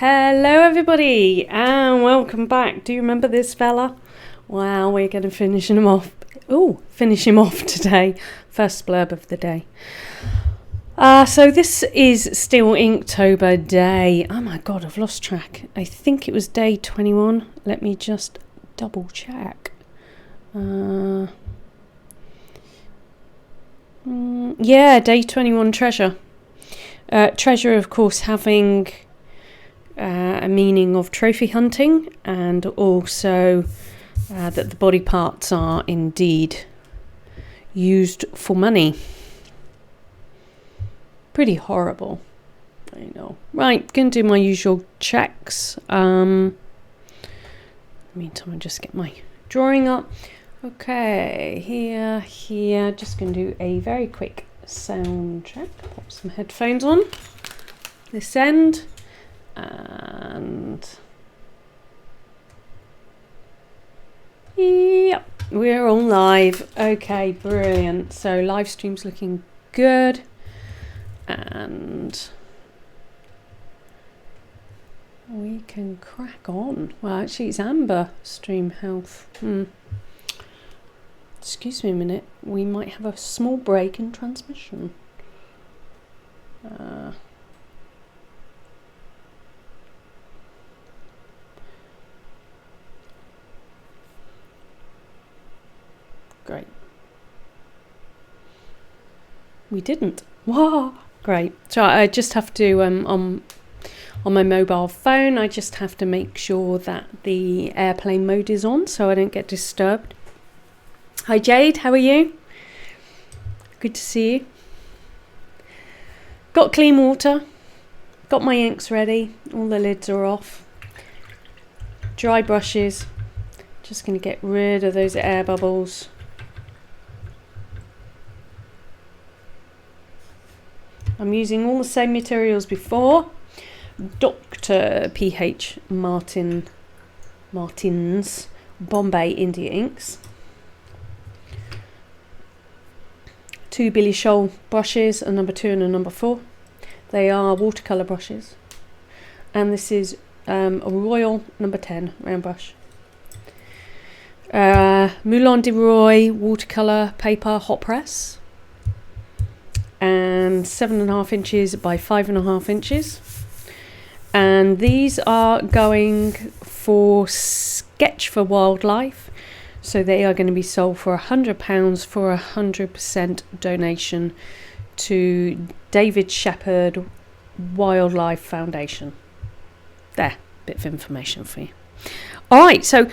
Hello everybody and welcome back. Do you remember this fella? Wow, we're going to finish him off. Finish him off today. First blurb of the day. So this is still Inktober day. Oh my god, I've lost track. I think it was day 21. Let me just double check. Yeah, day 21 treasure. Treasure, of course, having a meaning of trophy hunting, and also that the body parts are indeed used for money. Pretty horrible, I know. Right, gonna do my usual checks. Meantime, I just get my drawing up. Okay, here. Just gonna do a very quick sound check. Pop some headphones on this end. And yep, we're on live. Okay, brilliant. So live stream's looking good, and we can crack on. Well, actually it's Amber stream health. Excuse me a minute, we might have a small break in transmission. Great. We didn't. Wow. Great. So I just have to on my mobile phone, I just have to make sure that the airplane mode is on so I don't get disturbed. Hi Jade, how are you? Good to see you. Got clean water. Got my inks ready. All the lids are off. Dry brushes. Just going to get rid of those air bubbles. I'm using all the same materials before. Dr. P.H. Martin's Bombay India inks. 2 Billy Shoal brushes, a number 2 and a number 4. They are watercolour brushes. And this is a Royal number 10 round brush. Moulin de Roy watercolour paper hot press. And 7.5 inches by 5.5 inches. And these are going for Sketch for Wildlife. So they are going to be sold for £100 for 100% donation to David Shepherd Wildlife Foundation. There, bit of information for you. Alright, so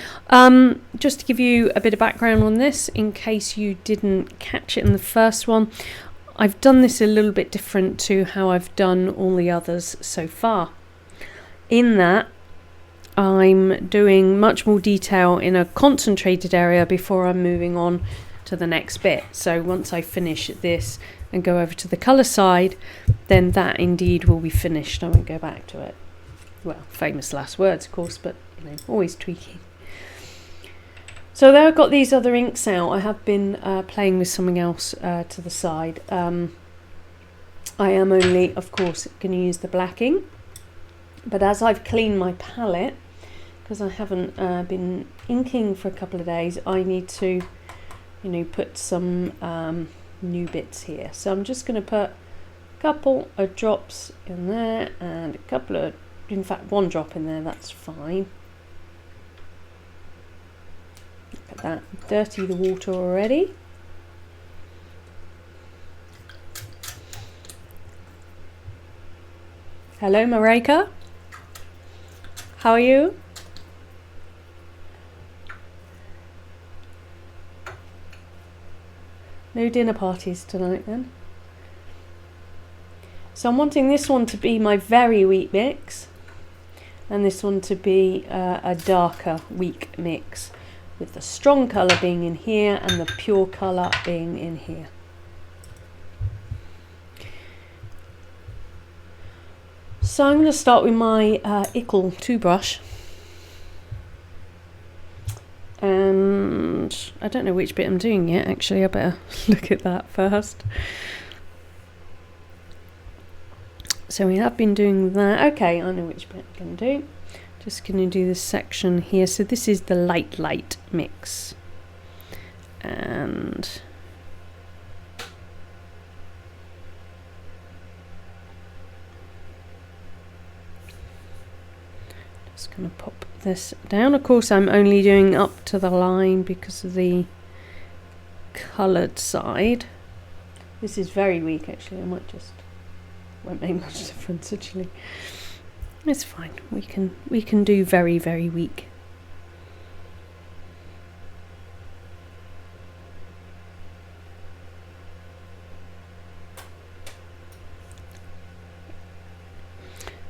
just to give you a bit of background on this, in case you didn't catch it in the first one, I've done this a little bit different to how I've done all the others so far. In that, I'm doing much more detail in a concentrated area before I'm moving on to the next bit. So once I finish this and go over to the colour side, then that indeed will be finished. I won't go back to it. Well, famous last words, of course, but you know, always tweaking. So there I've got these other inks out. I have been playing with something else to the side. I am only, of course, going to use the black ink. But as I've cleaned my palette, because I haven't been inking for a couple of days, I need to, you know, put some new bits here. So I'm just going to put a couple of drops in there and a couple of, in fact, 1 drop in there, that's fine. Look at that, dirty the water already. Hello Marika, how are you? No dinner parties tonight then. So I'm wanting this one to be my very weak mix and this one to be a darker weak mix, with the strong colour being in here and the pure colour being in here. So I'm going to start with my Ickle 2 brush, and I don't know which bit I'm doing yet actually, I better look at that first. So we have been doing that. Okay, I know which bit I'm going to do. Just going to do this section here. So this is the light mix. And just going to pop this down. Of course, I'm only doing up to the line because of the coloured side. This is very weak actually. I might just, won't make much difference actually. It's fine. We can do very, very weak.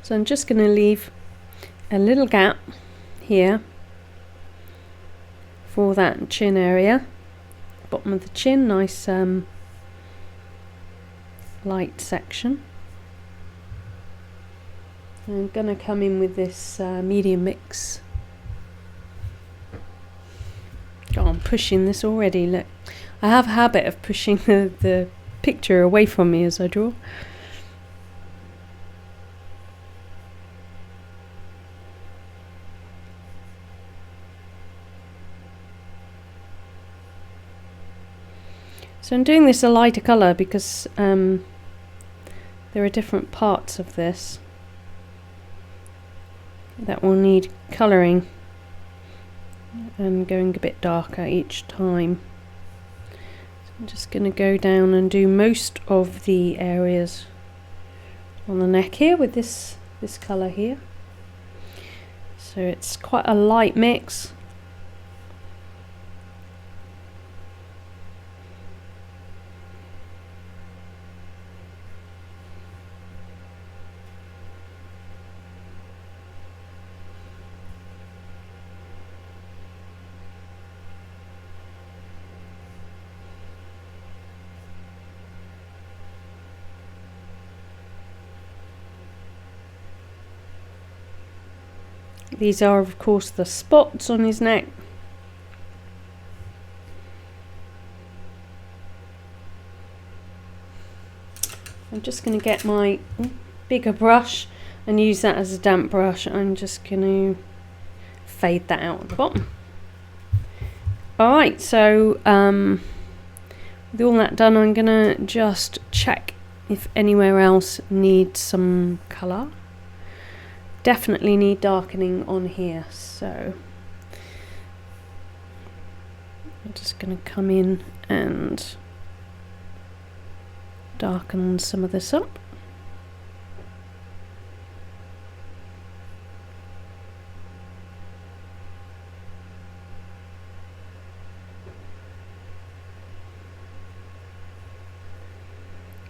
So I'm just going to leave a little gap here for that chin area. Bottom of the chin, nice light section. I'm going to come in with this medium mix. Oh, I'm pushing this already, look. I have a habit of pushing the picture away from me as I draw. So I'm doing this a lighter colour because there are different parts of this that will need colouring and going a bit darker each time. So I'm just going to go down and do most of the areas on the neck here with this colour here. So it's quite a light mix. These are of course the spots on his neck. I'm just going to get my bigger brush and use that as a damp brush. I'm just going to fade that out at the bottom. Alright, so with all that done, I'm going to just check if anywhere else needs some colour. Definitely need darkening on here, so I'm just going to come in and darken some of this up.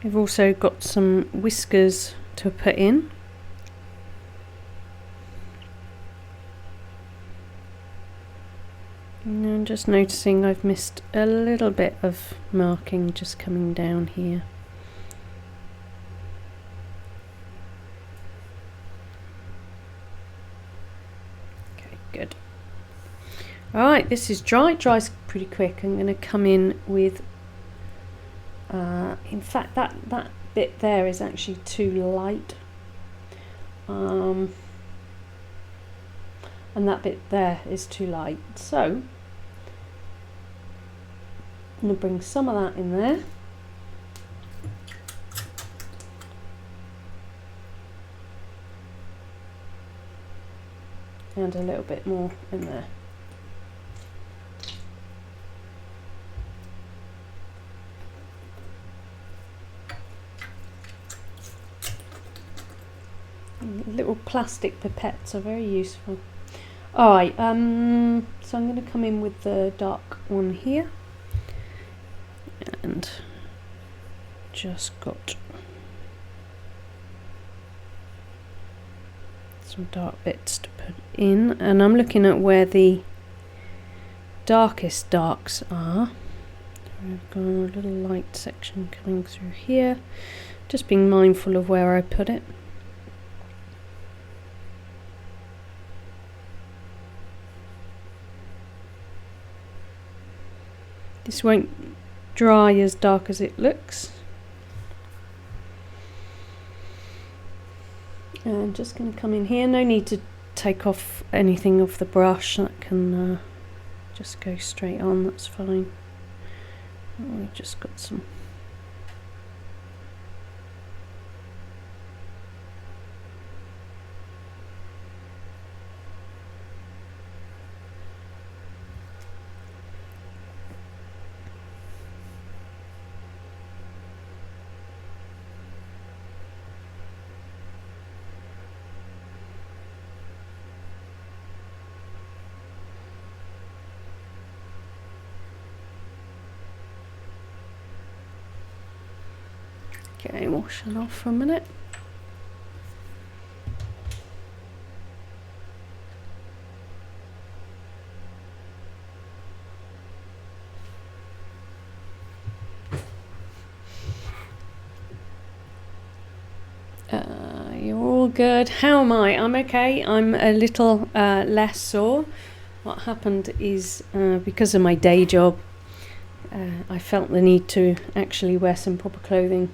I've also got some whiskers to put in. And I'm just noticing I've missed a little bit of marking just coming down here. Okay, good. Alright, this is dry. It dries pretty quick. I'm going to come in with, in fact that bit there is actually too light. And that bit there is too light. So I'm going to bring some of that in there. And a little bit more in there. Little plastic pipettes are very useful. Alright, so I'm going to come in with the dark one here. And just got some dark bits to put in. And I'm looking at where the darkest darks are. I've got a little light section coming through here. Just being mindful of where I put it. This won't dry as dark as it looks. And I'm just going to come in here. No need to take off anything off the brush. That can just go straight on. That's fine. Oh, we've just got some. Okay, wash it off for a minute. You're all good. How am I? I'm okay. I'm a little less sore. What happened is because of my day job, I felt the need to actually wear some proper clothing.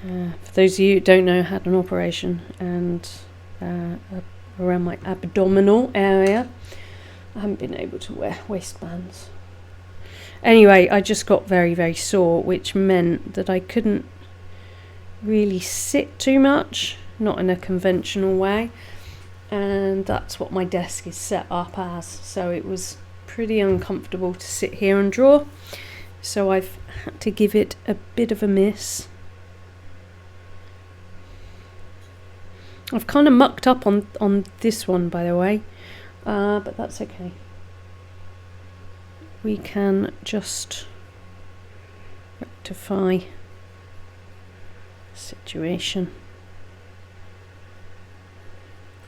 For those of you who don't know, I had an operation, and around my abdominal area I haven't been able to wear waistbands. Anyway, I just got very, very sore, which meant that I couldn't really sit too much, not in a conventional way, and that's what my desk is set up as, so it was pretty uncomfortable to sit here and draw, so I've had to give it a bit of a miss. I've kind of mucked up on this one, by the way, but that's okay. We can just rectify the situation.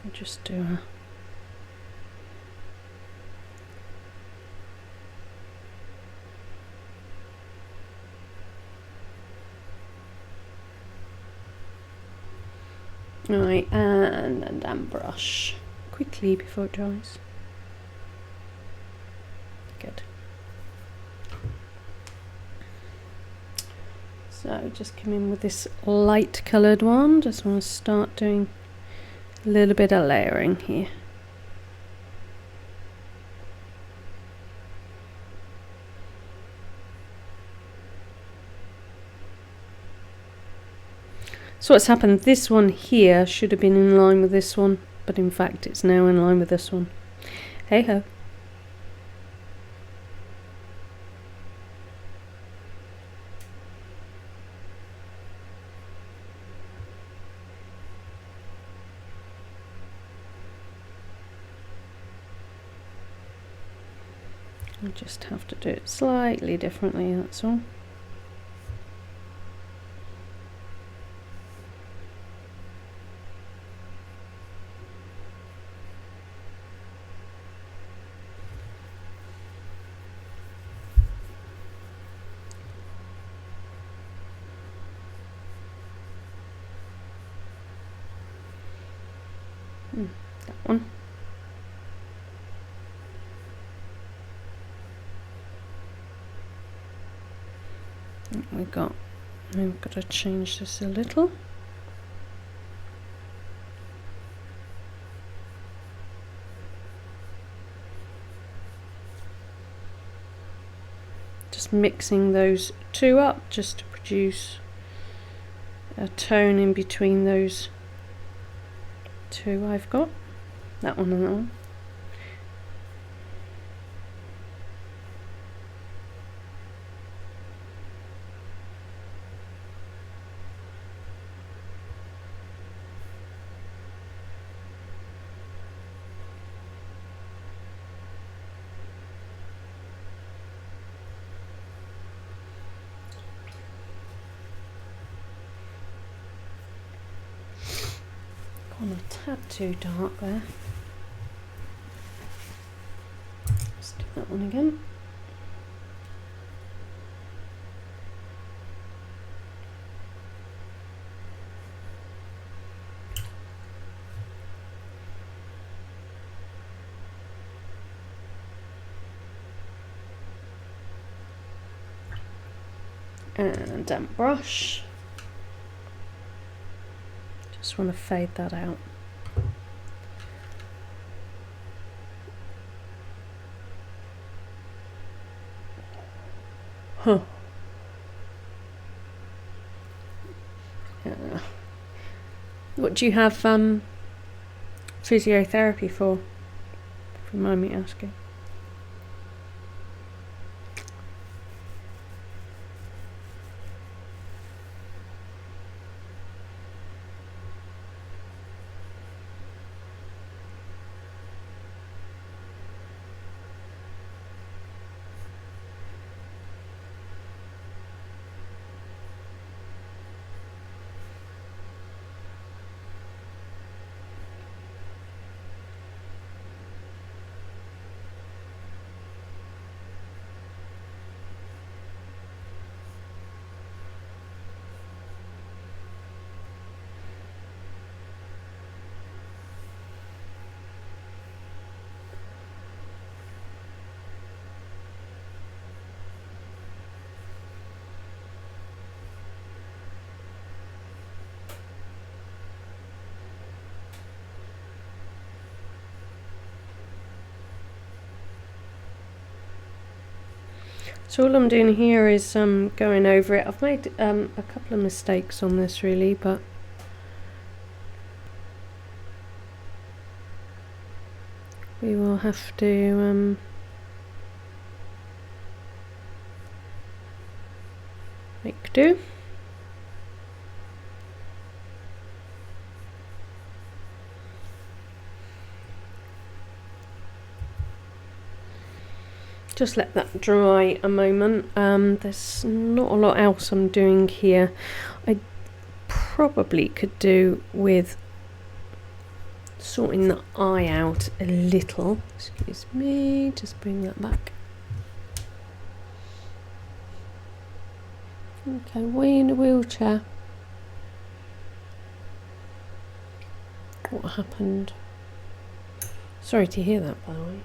I'll just do a right, and a damp brush quickly before it dries. Good. So just come in with this light coloured one. Just want to start doing a little bit of layering here. So what's happened, this one here should have been in line with this one, but in fact it's now in line with this one. Hey ho. I just have to do it slightly differently, that's all. That one. We've got to change this a little. Just mixing those two up just to produce a tone in between those two I've got. That one and that one. Gone a tad too dark there. Let's do that one again. And damp brush. Just want to fade that out. Huh. Yeah. What do you have physiotherapy for? If you mind me asking. So all I'm doing here is going over it. I've made a couple of mistakes on this really, but we will have to make do. Just let that dry a moment. There's not a lot else I'm doing here. I probably could do with sorting the eye out a little. Excuse me, just bring that back. Okay, way in a wheelchair. What happened? Sorry to hear that, by the way.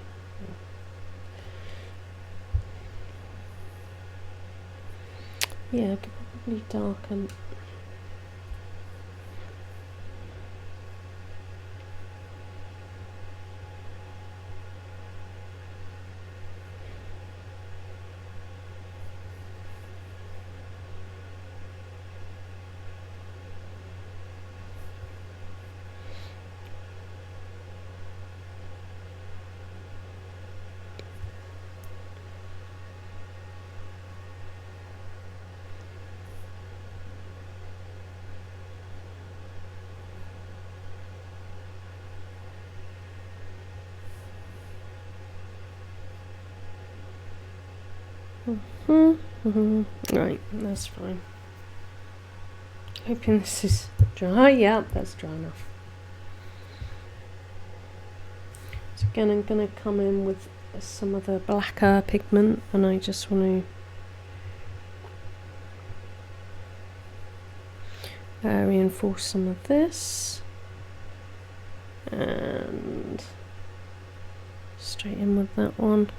Yeah, I could probably darken. Right, that's fine. Hoping this is dry. Yeah, that's dry enough. So again, I'm going to come in with some of the blacker pigment, and I just want to reinforce some of this, and straight in with that one.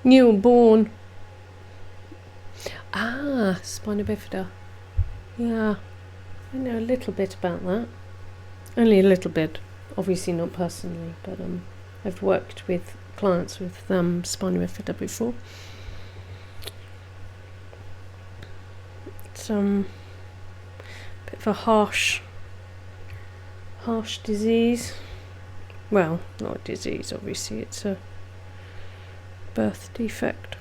Newborn. Ah, spina bifida. Yeah, I know a little bit about that. Only a little bit, obviously not personally, but I've worked with clients with spina bifida before. It's bit of a harsh disease. Well, not a disease, obviously, it's a birth defect.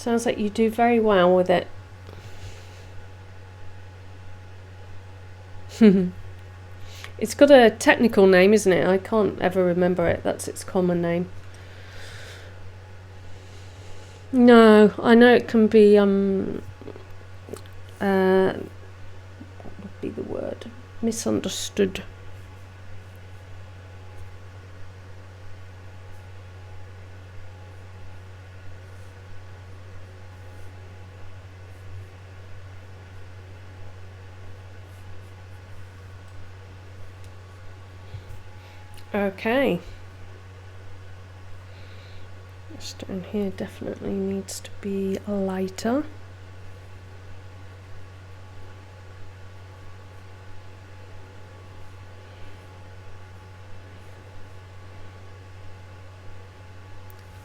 Sounds like you do very well with it. It's got a technical name, isn't it? I can't ever remember it. That's its common name. No, I know it can be what would be the word? Misunderstood. Okay. This stone here definitely needs to be lighter.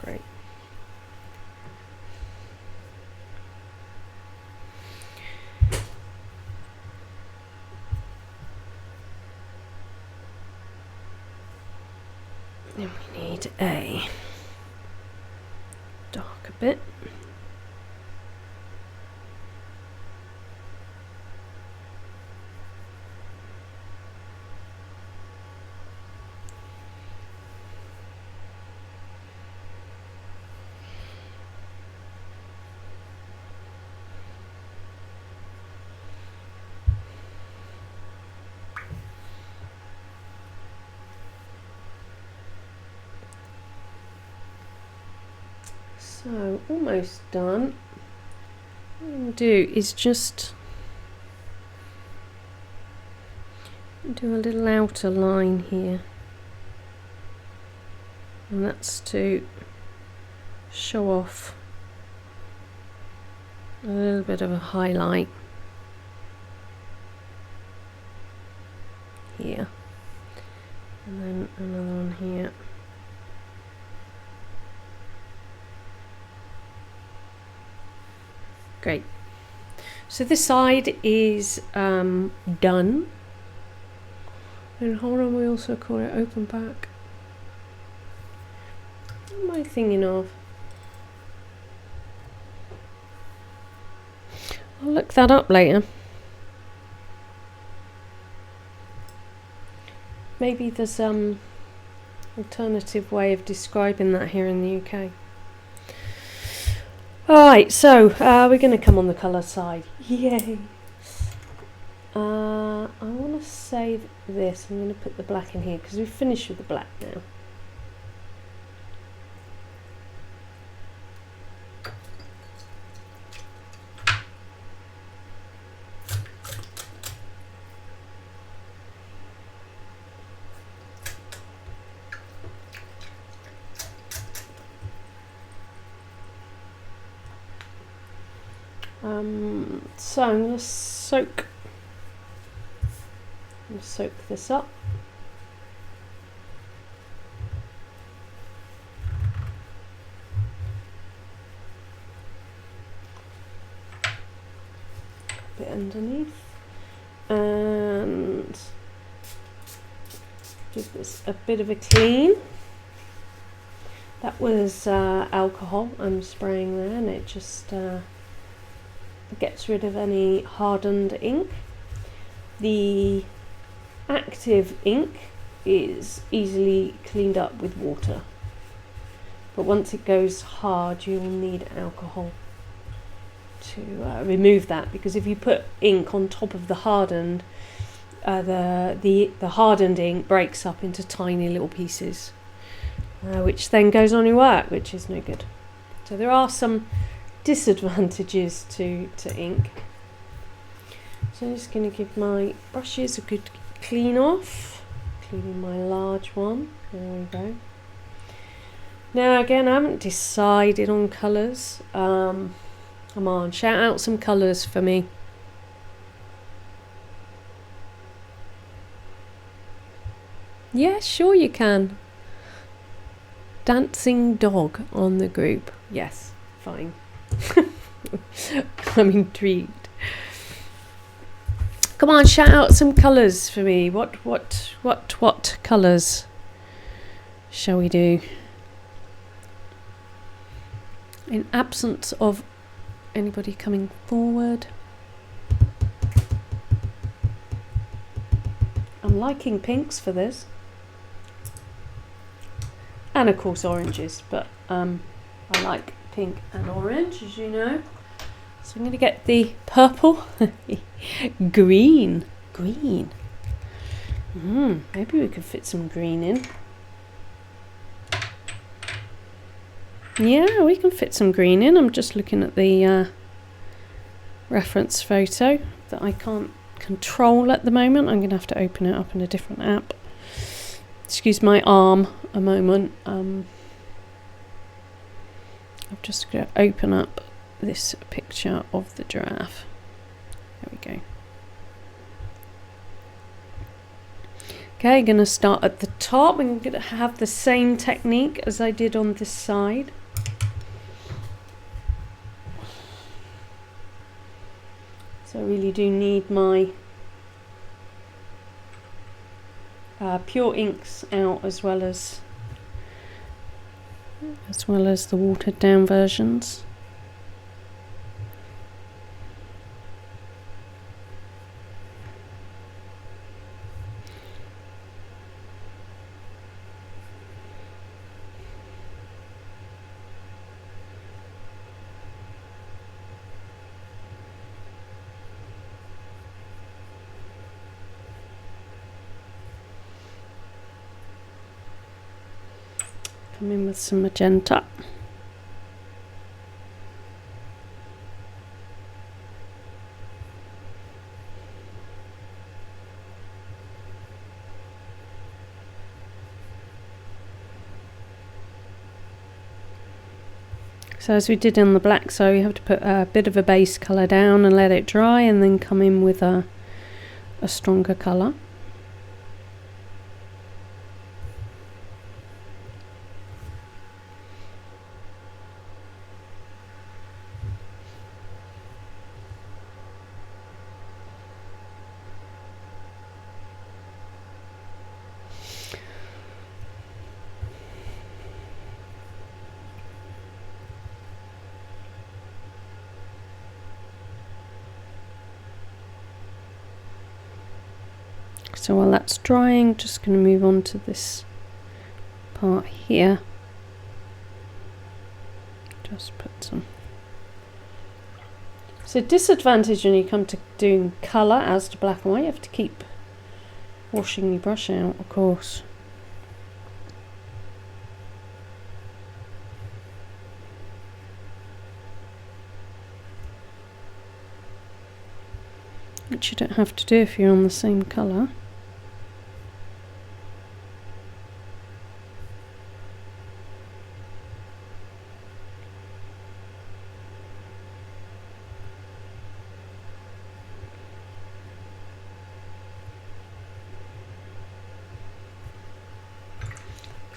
Great. Then we need a darker bit. So, almost done. What I'm going to do is just do a little outer line here, and that's to show off a little bit of a highlight here, and then another one here. Great. So this side is done. And hold on, we also call it open back. What am I thinking of? I'll look that up later. Maybe there's alternative way of describing that here in the UK. Alright, so we're going to come on the colour side. Yay! I want to save this. I'm going to put the black in here because we've finished with the black now. So I'm going to soak this up. A bit underneath, and give this a bit of a clean. That was alcohol I'm spraying there, and it just gets rid of any hardened ink. The active ink is easily cleaned up with water, but once it goes hard you will need alcohol to remove that, because if you put ink on top of the hardened, the hardened ink breaks up into tiny little pieces, which then goes on your work, which is no good. So there are some disadvantages to ink. So I'm just going to give my brushes a good clean off, including my large one. There we go. Now again, I haven't decided on colours. Come on, shout out some colours for me. Yeah, sure you can. Dancing dog on the group. Yes, fine. I'm intrigued. Come on, shout out some colours for me. What colours shall we do? in absence of anybody coming forward. I'm liking pinks for this, and of course oranges, but I like pink and orange, as you know. So I'm going to get the purple. Green. Maybe we could fit some green in. Yeah, we can fit some green in. I'm just looking at the reference photo that I can't control at the moment. I'm going to have to open it up in a different app. Excuse my arm a moment. I'm just going to open up this picture of the giraffe. There we go. Okay, going to start at the top. I'm going to have the same technique as I did on this side. So I really do need my pure inks out as well as the watered down versions. Come in with some magenta. So as we did on the black, so you have to put a bit of a base colour down and let it dry, and then come in with a stronger colour. So while that's drying, just going to move on to this part here. Just put some. So disadvantage when you come to doing colour as to black and white, you have to keep washing your brush out, of course. Which you don't have to do if you're on the same colour.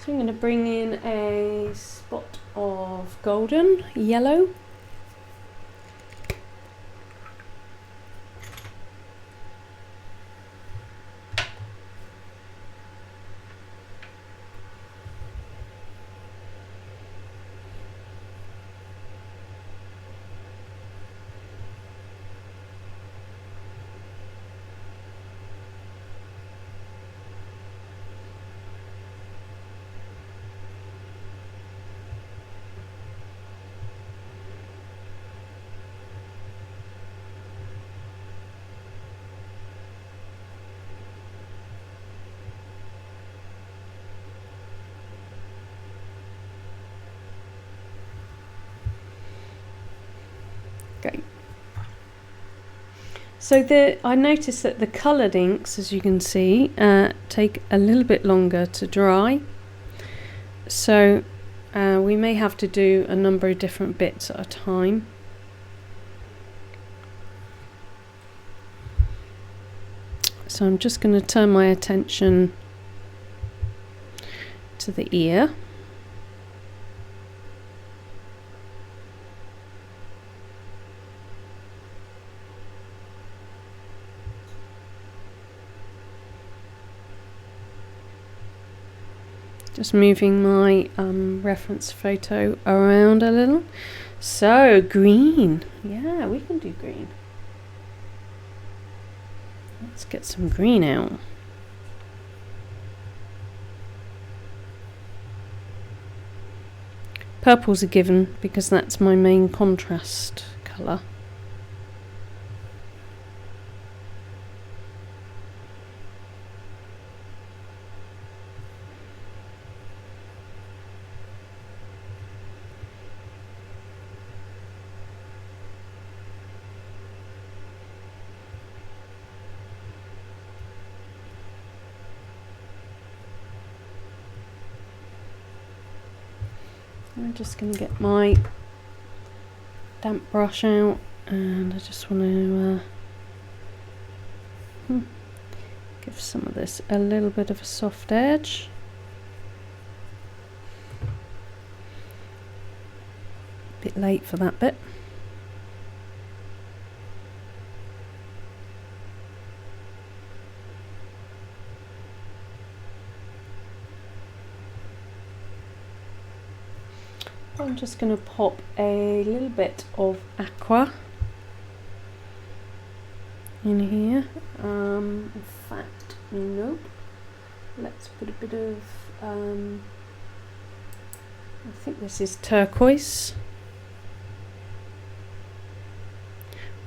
So I'm going to bring in a spot of golden yellow. Great. So I noticed that the coloured inks, as you can see, take a little bit longer to dry. So we may have to do a number of different bits at a time. So I'm just going to turn my attention to the ear. Just moving my reference photo around a little. So green, yeah, we can do green. Let's get some green out. Purple's a given because that's my main contrast colour. I'm just going to get my damp brush out, and I just want to give some of this a little bit of a soft edge. Bit late for that bit. I'm just going to pop a little bit of aqua in here. In fact, nope. Let's put a bit of, I think this is turquoise.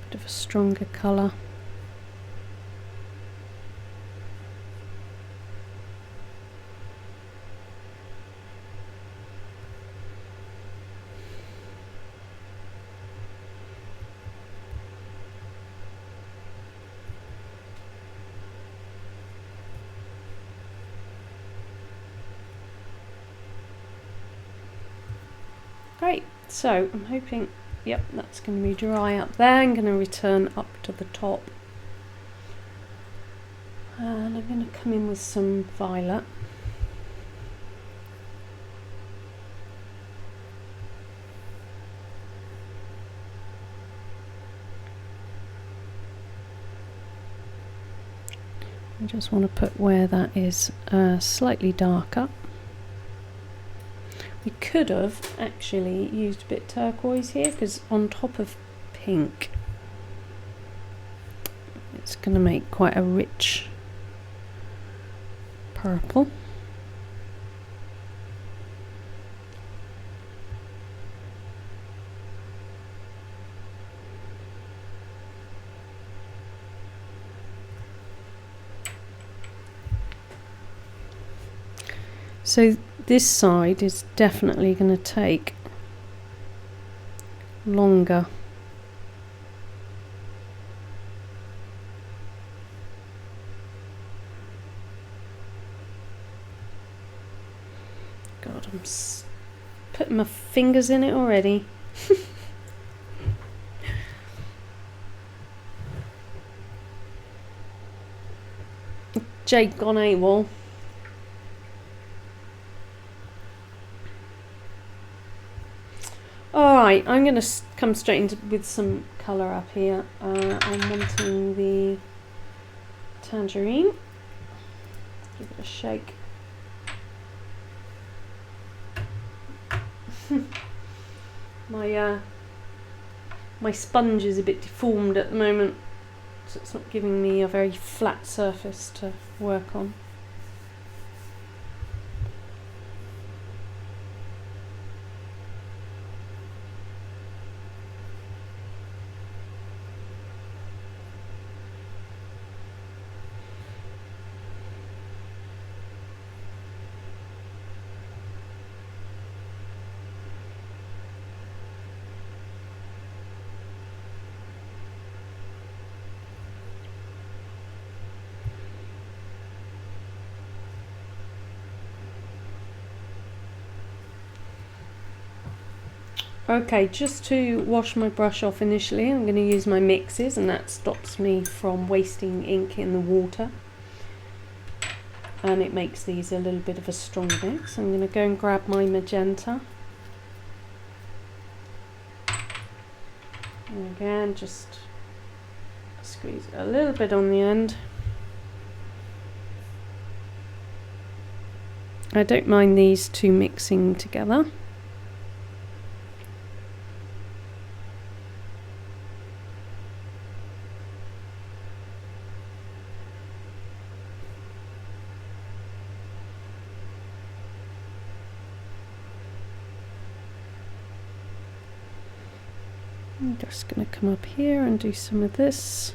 Bit of a stronger colour. Great, so I'm hoping, yep, that's going to be dry up there. I'm going to return up to the top, and I'm going to come in with some violet. I just want to put where that is slightly darker. We could have actually used a bit turquoise here, because on top of pink it's going to make quite a rich purple. So this side is definitely going to take longer. God, I'm putting my fingers in it already. Jake gone AWOL. Alright, I'm going to come straight into with some colour up here. I'm wanting the tangerine. Give it a shake. My sponge is a bit deformed at the moment, so it's not giving me a very flat surface to work on. Okay, just to wash my brush off initially, I'm going to use my mixes, and that stops me from wasting ink in the water. And it makes these a little bit of a strong mix. I'm going to go and grab my magenta. And again, just squeeze a little bit on the end. I don't mind these two mixing together. I'm just going to come up here and do some of this.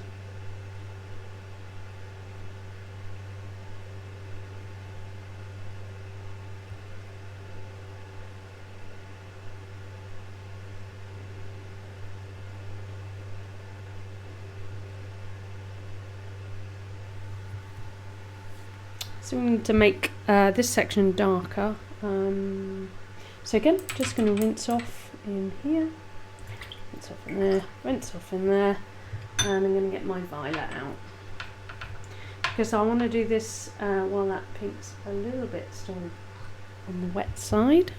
So we need to make this section darker. So again, just going to rinse off in here, rinse off in there, rinse off in there, and I'm going to get my violet out. Because I want to do this while that pink's a little bit still on the wet side.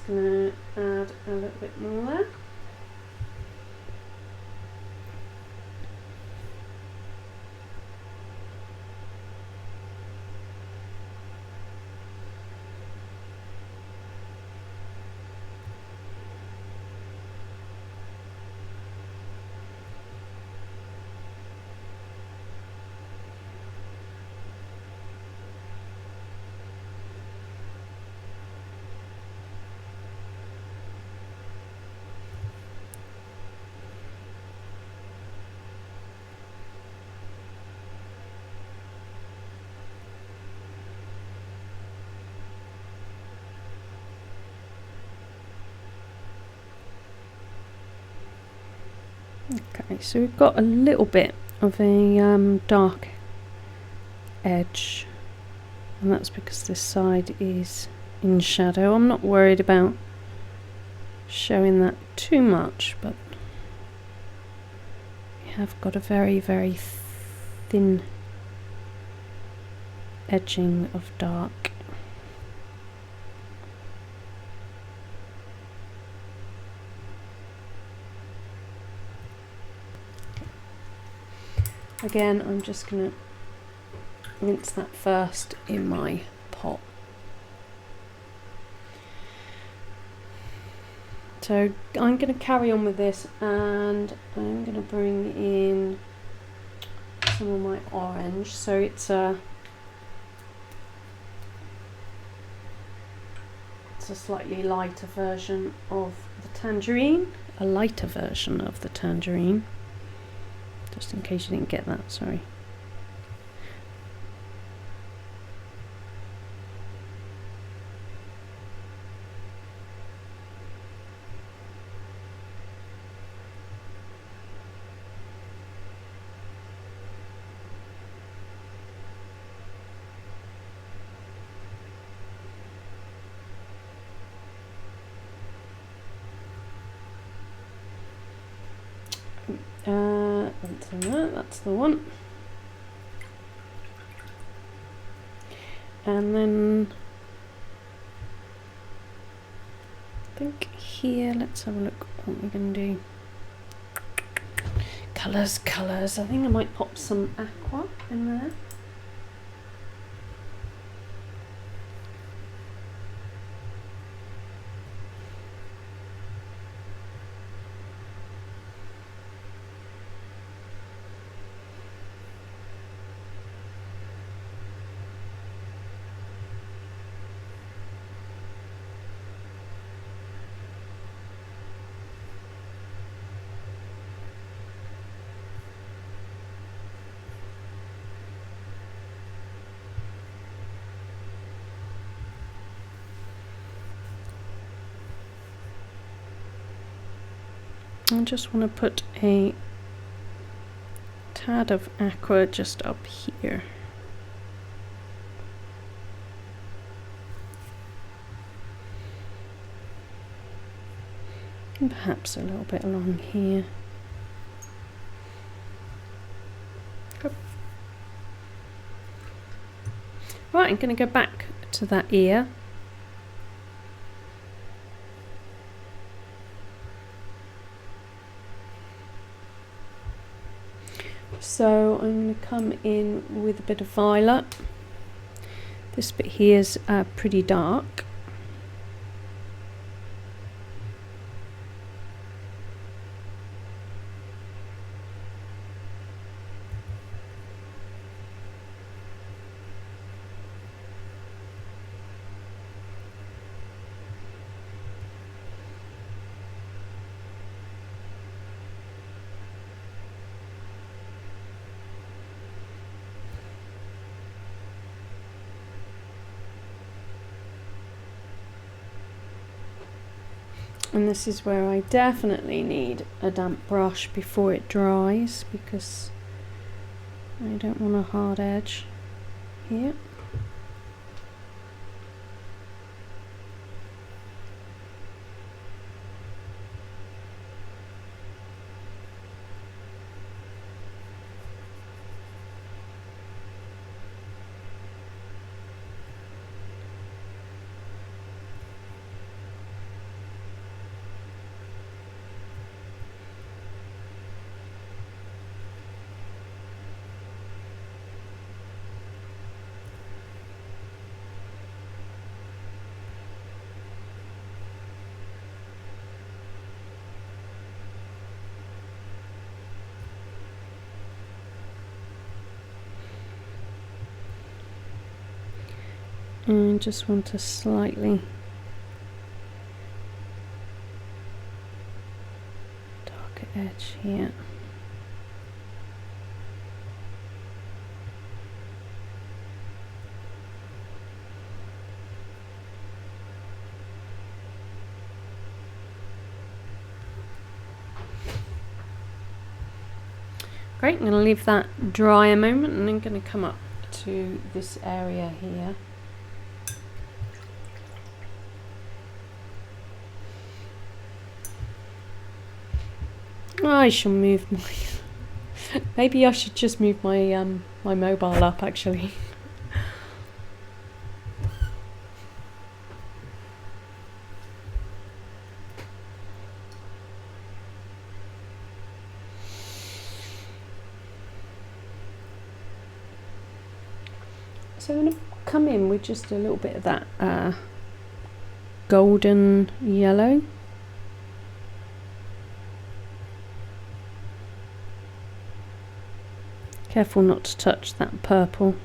Going to add a little bit more there. Okay, so we've got a little bit of a dark edge, and that's because this side is in shadow. I'm not worried about showing that too much, but we have got a very, very thin edging of dark. Again, I'm just going to rinse that first in my pot. So I'm going to carry on with this, and I'm going to bring in some of my orange. So it's a slightly lighter version of the tangerine, just in case you didn't get that, sorry. That's the one. And then I think here, let's have a look what we're going to do. Colours. I think I might pop some aqua in there. I just want to put a tad of aqua just up here. And perhaps a little bit along here. Right, I'm going to go back to that ear. So I'm going to come in with a bit of violet. This bit here is pretty dark. And this is where I definitely need a damp brush before it dries, because I don't want a hard edge here. And just want to slightly darker edge here. Great, I'm going to leave that dry a moment, and I'm going to come up to this area here. I shall move my maybe I should just move my my mobile up, actually. So I'm going to come in with just a little bit of that golden yellow. Careful not to touch that purple,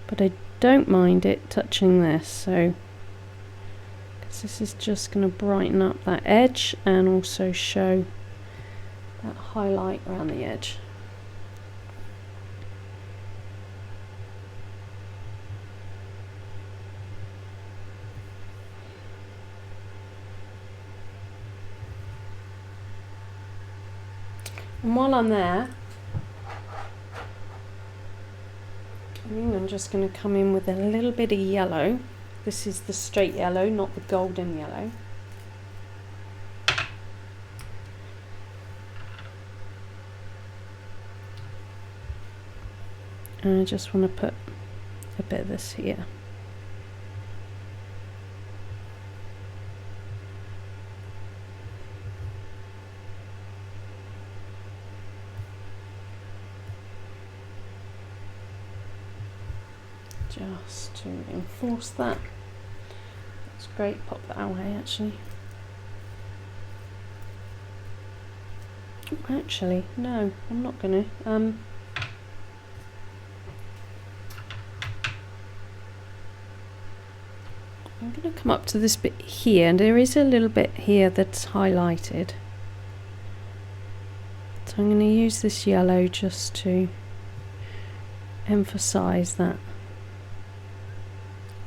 but I don't mind it touching this, so because this is just going to brighten up that edge and also show that highlight around the edge. And while I'm there, I think I'm just going to come in with a little bit of yellow. This is the straight yellow, not the golden yellow. And I just want to put a bit of this here. Just to enforce that. That's great, pop that away actually. Actually, no, I'm not gonna. I'm gonna come up to this bit here, and there is a little bit here that's highlighted. So I'm gonna use this yellow just to emphasize that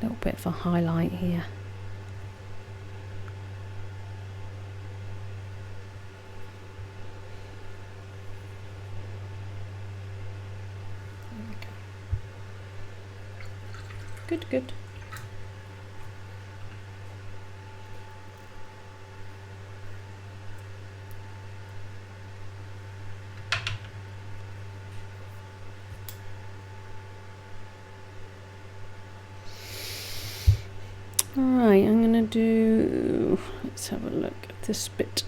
little bit of a highlight here. Good, good. Alright, I'm going to do, let's have a look at this bit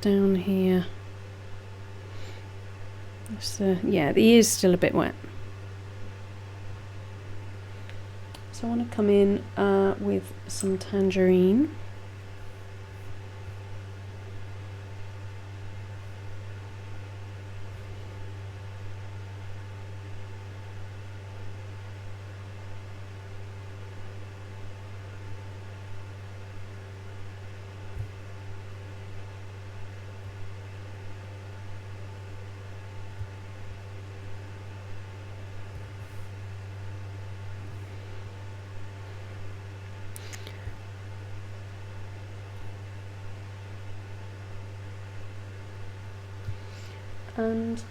down here. Yeah, the ear's still a bit wet. So I want to come in with some tangerine. And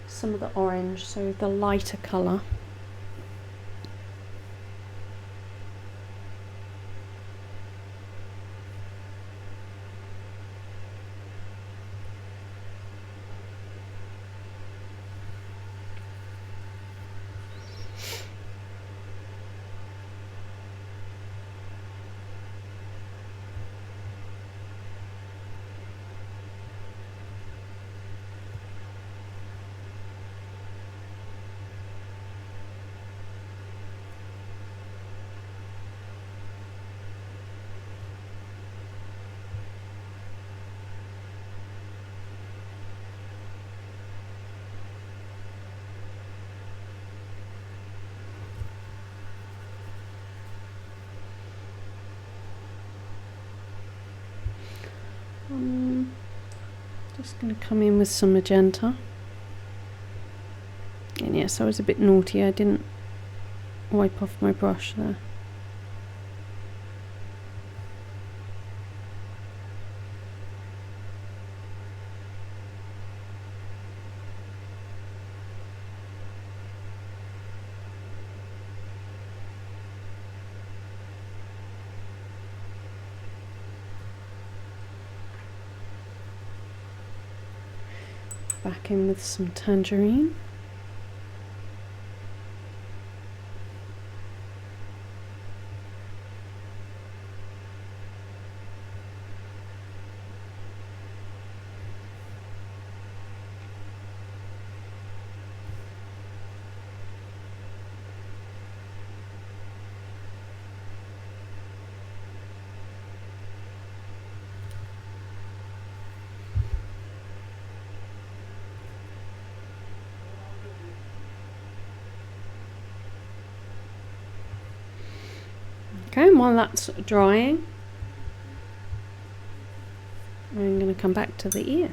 some of the orange, so the lighter colour. Just going to come in with some magenta. And yes, I was a bit naughty, I didn't wipe off my brush there. Back in with some tangerine. Okay, and while that's drying, I'm going to come back to the ear.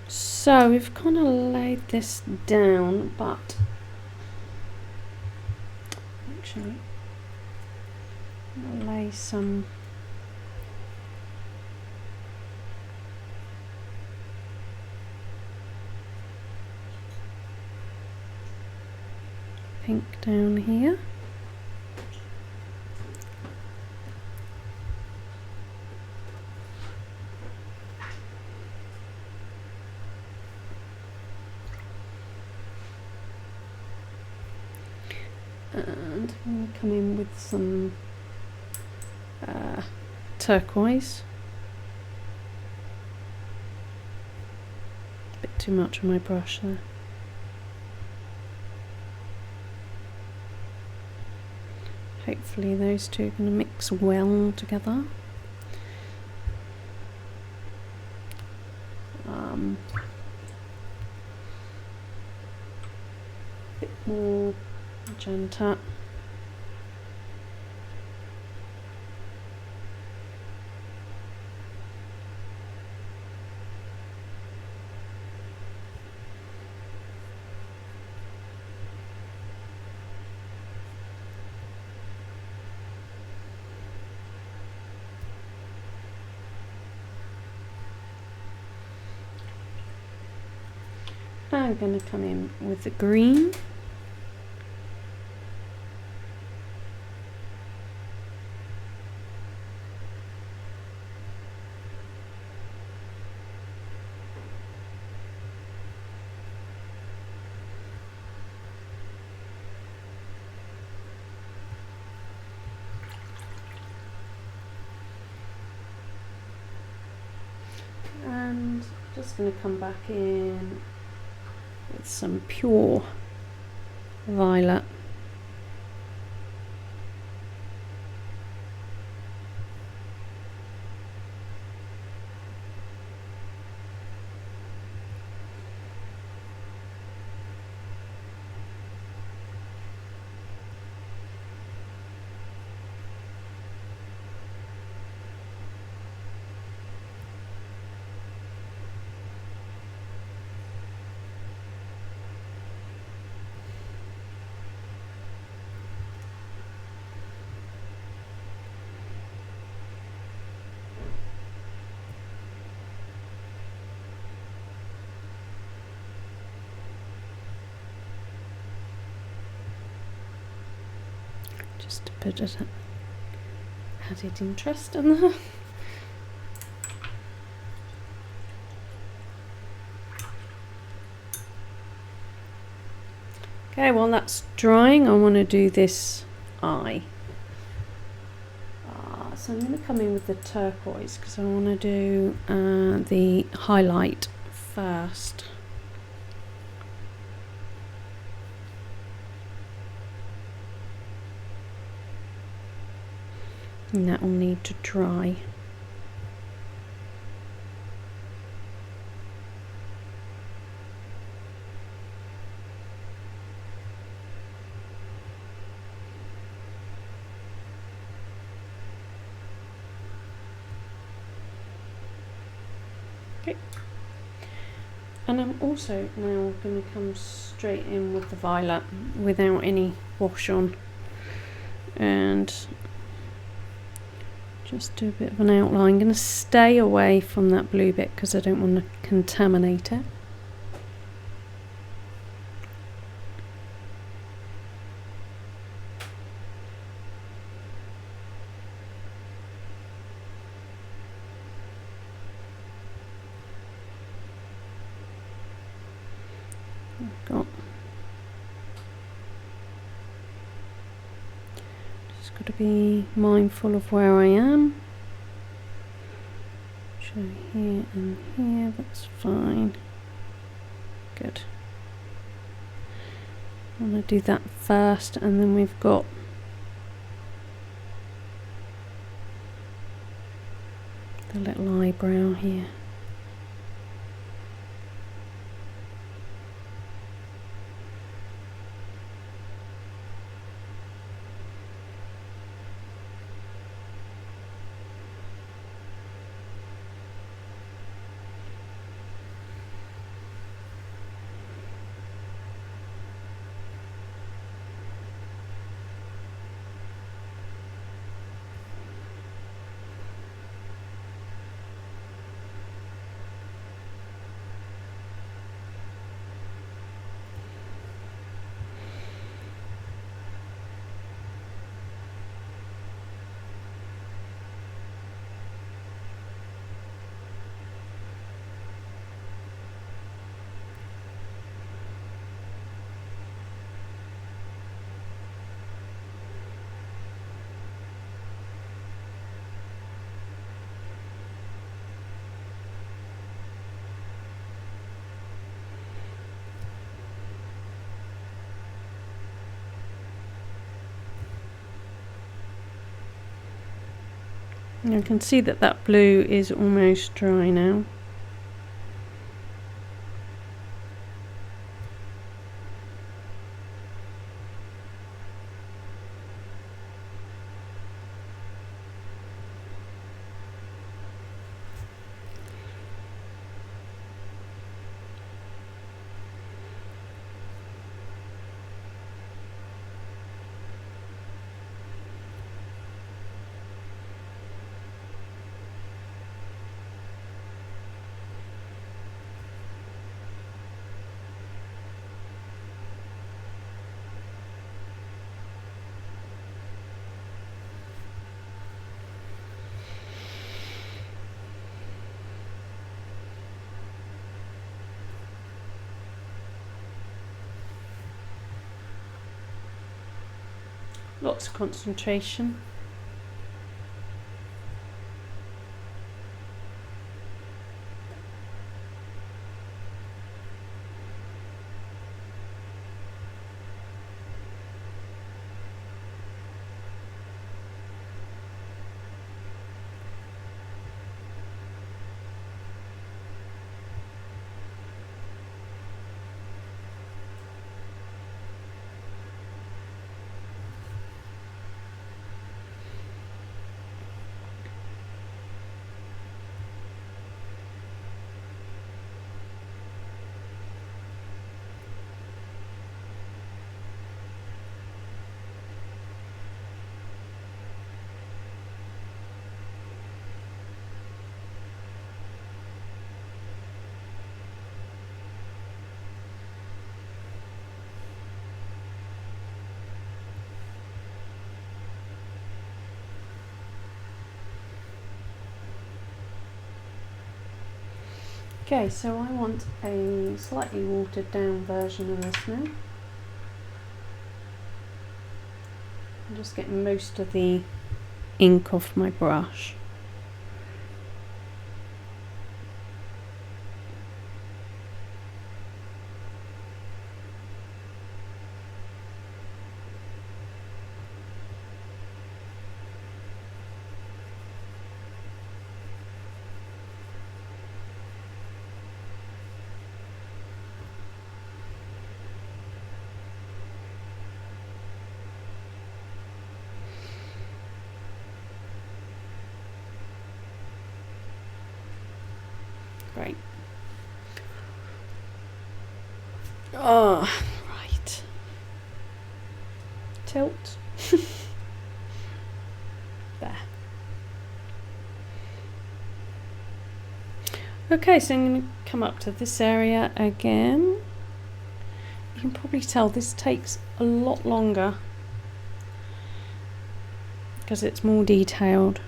So we've kind of laid this down, but actually I'm going to lay some pink down here. And I'm going to come in with some turquoise. A bit too much on my brush there. Hopefully those two are going to mix well together. Bit more magenta. I'm going to come in with the green. just going to come back in with some pure violet. Just a bit of added interest in there. Okay, while that's drying, I want to do this eye. So I'm going to come in with the turquoise because I want to do the highlight first. And that will need to dry. Okay. And I'm also now going to come straight in with the violet without any wash on, and just do a bit of an outline. I'm going to stay away from that blue bit because I don't want to contaminate it. Got to be mindful of where I am. So here and here, that's fine. Good. I want to do that first, and then we've got the little eyebrow here. You can see that that blue is almost dry now. Lots of concentration. Okay, so I want a slightly watered down version of this now. I'm just getting most of the ink off my brush. Great. Oh, right. Tilt. There. Okay, so I'm going to come up to this area again. You can probably tell this takes a lot longer because it's more detailed.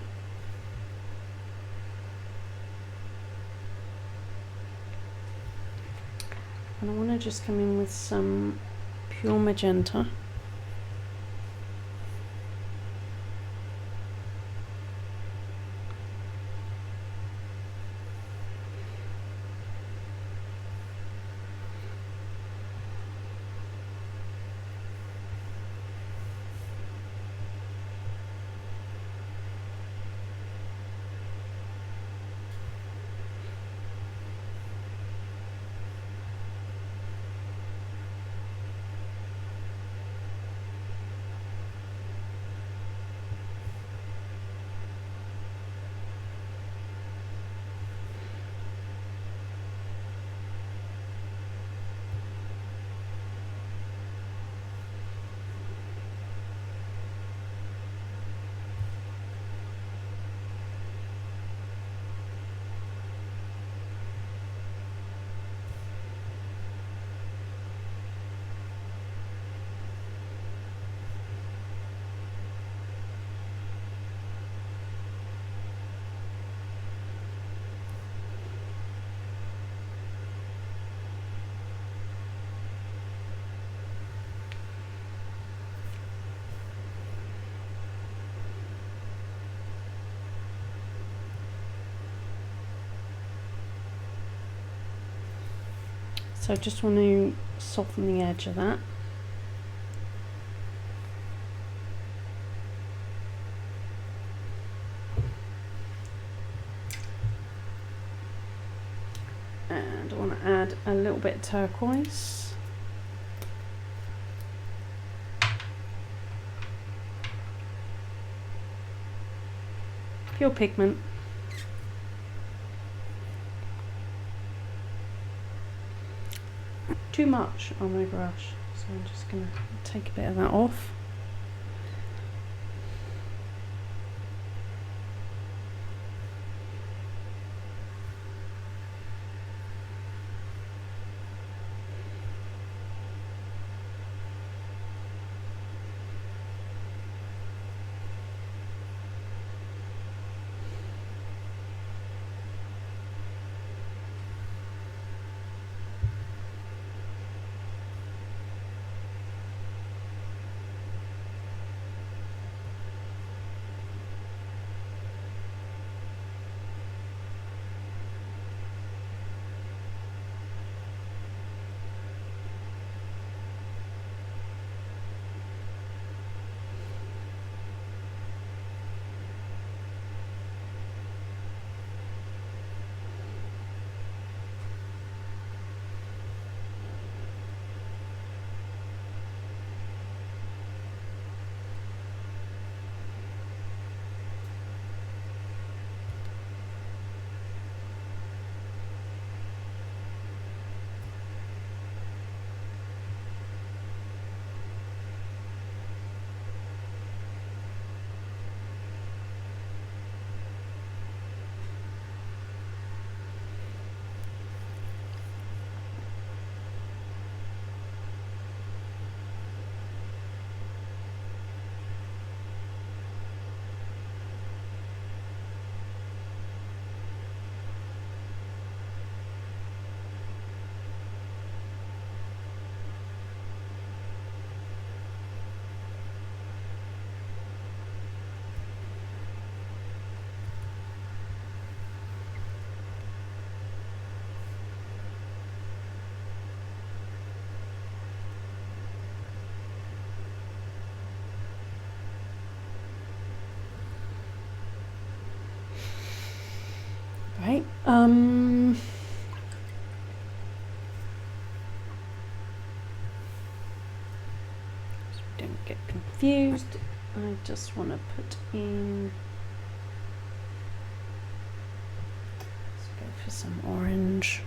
And I want to just come in with some pure magenta. So I just want to soften the edge of that. And I want to add a little bit of turquoise. Pure pigment. Too much on my brush, so I'm just going to take a bit of that off. Don't get confused. I just want to put in. Let's go for some orange.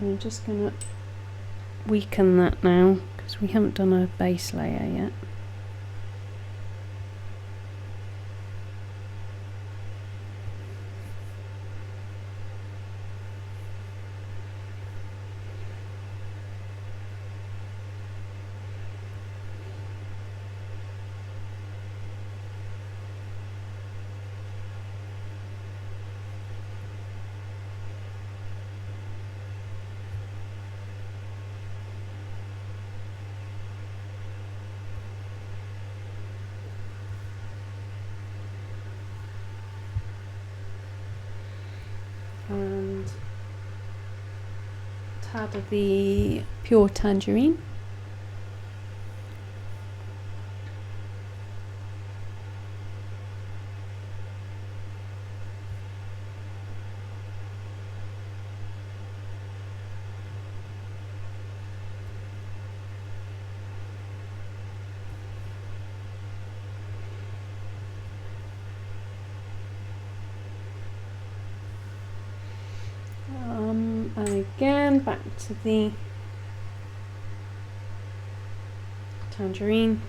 And I'm just going to weaken that now because we haven't done a base layer yet. And a tad of the pure tangerine. And again, back to the tangerine.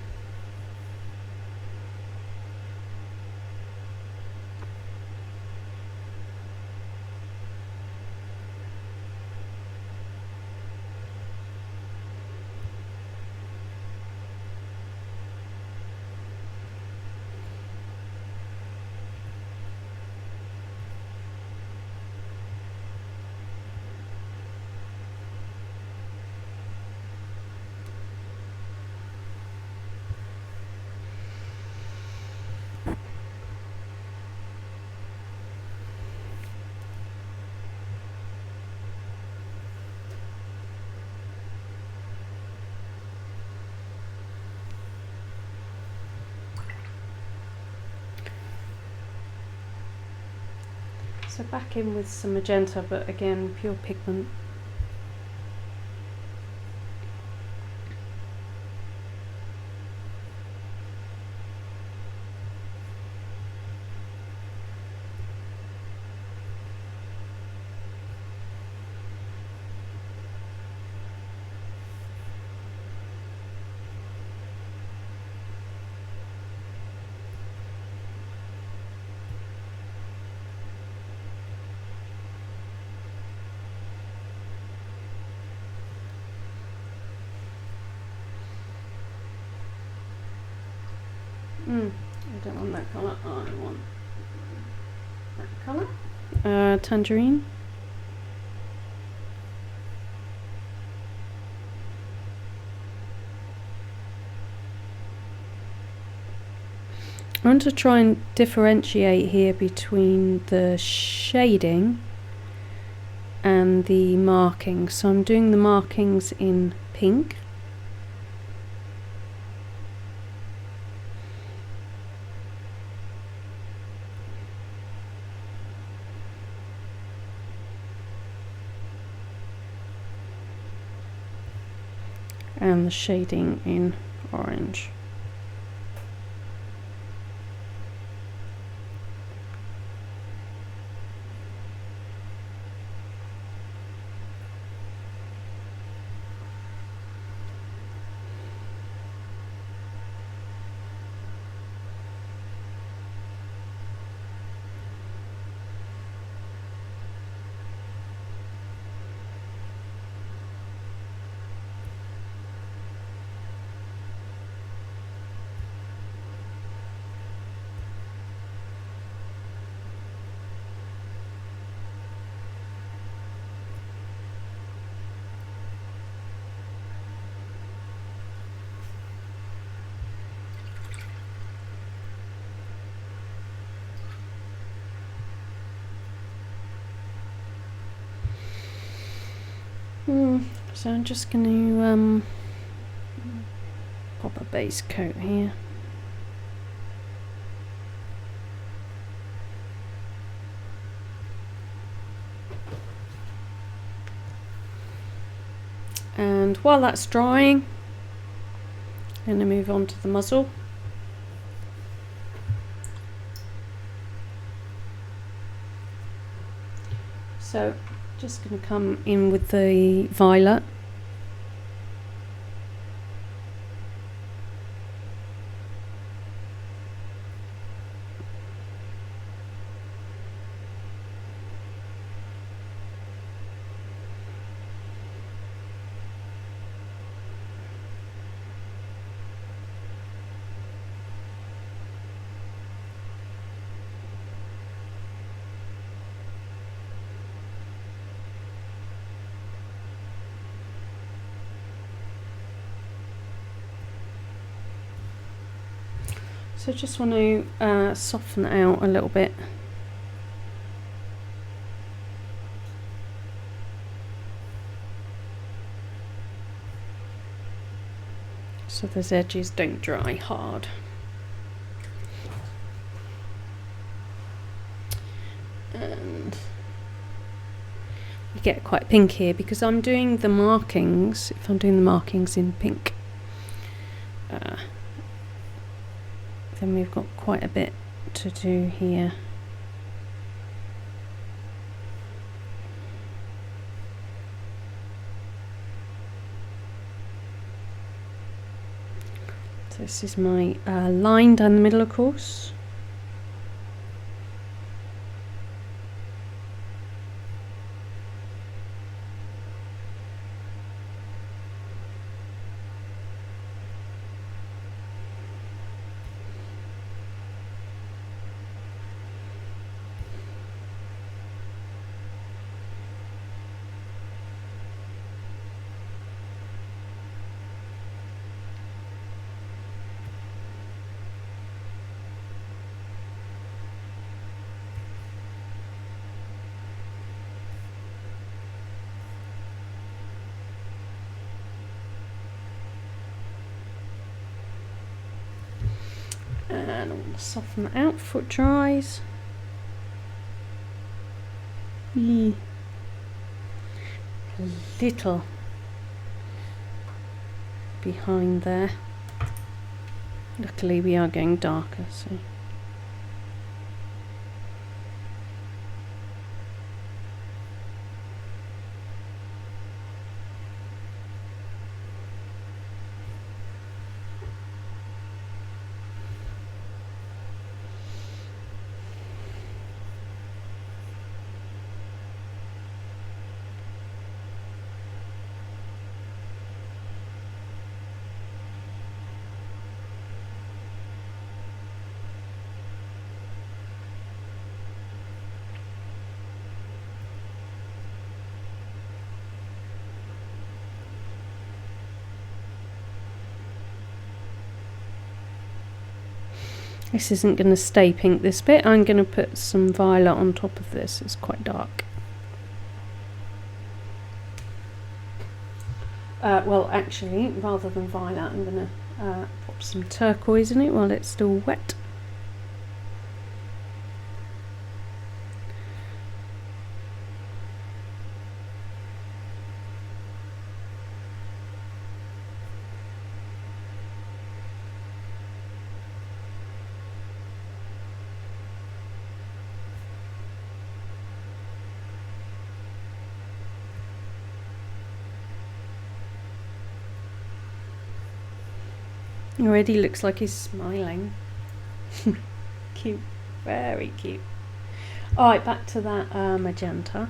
So back in with some magenta, but again, pure pigment. I don't want that colour, I want that colour. Tangerine. I want to try and differentiate here between the shading and the markings. So I'm doing the markings in pink. And the shading in orange. So I'm just going to pop a base coat here. And while that's drying, I'm going to move on to the muzzle. So just going to come in with the violet. So just want to soften it out a little bit. So those edges don't dry hard. And you get quite pink here because I'm doing the markings, if I'm doing the markings in pink, then we've got quite a bit to do here. So this is my line down the middle, of course. And I'm going to soften that out before it dries. A little behind there. Luckily we are going darker, so this isn't going to stay pink, this bit. I'm going to put some violet on top of this. It's quite dark. Well, actually, rather than violet, I'm going to pop some turquoise in it while it's still wet. Already looks like he's smiling. Cute, very cute. Alright, back to that magenta.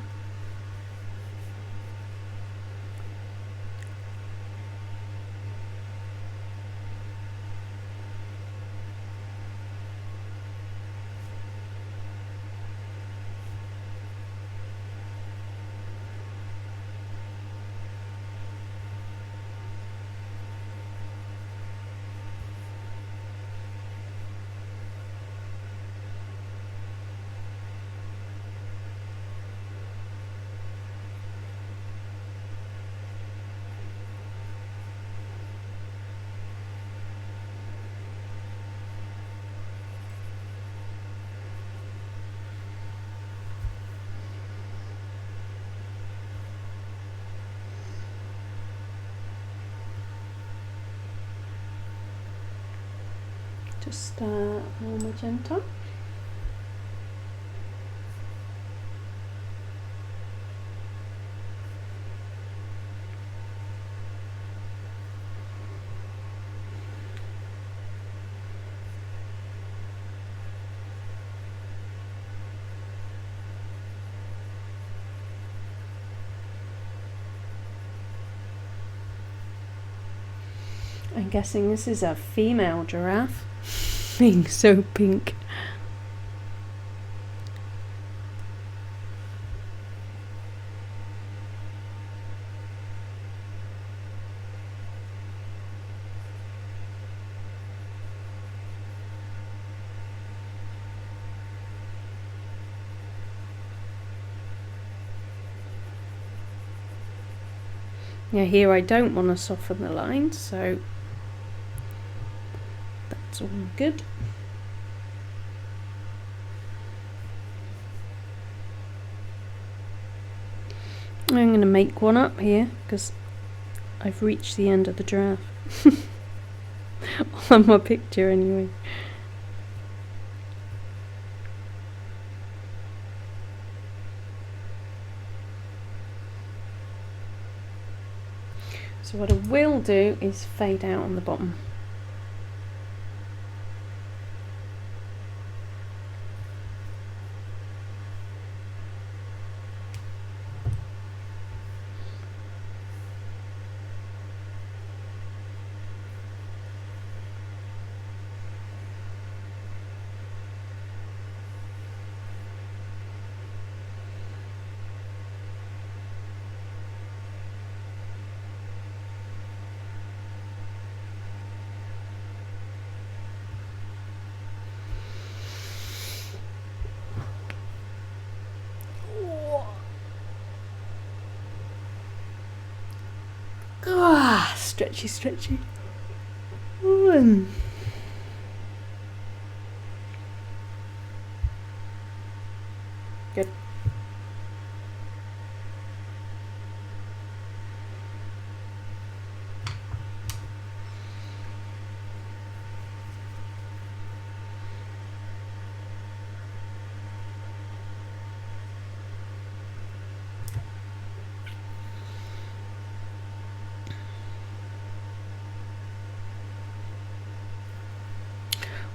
Just more magenta. I'm guessing this is a female giraffe, being so pink. Now here I don't want to soften the lines, so that's all good. I'm going to make one up here because I've reached the end of the giraffe. On my picture anyway. So what I will do is fade out on the bottom. Stretchy, stretchy. Good.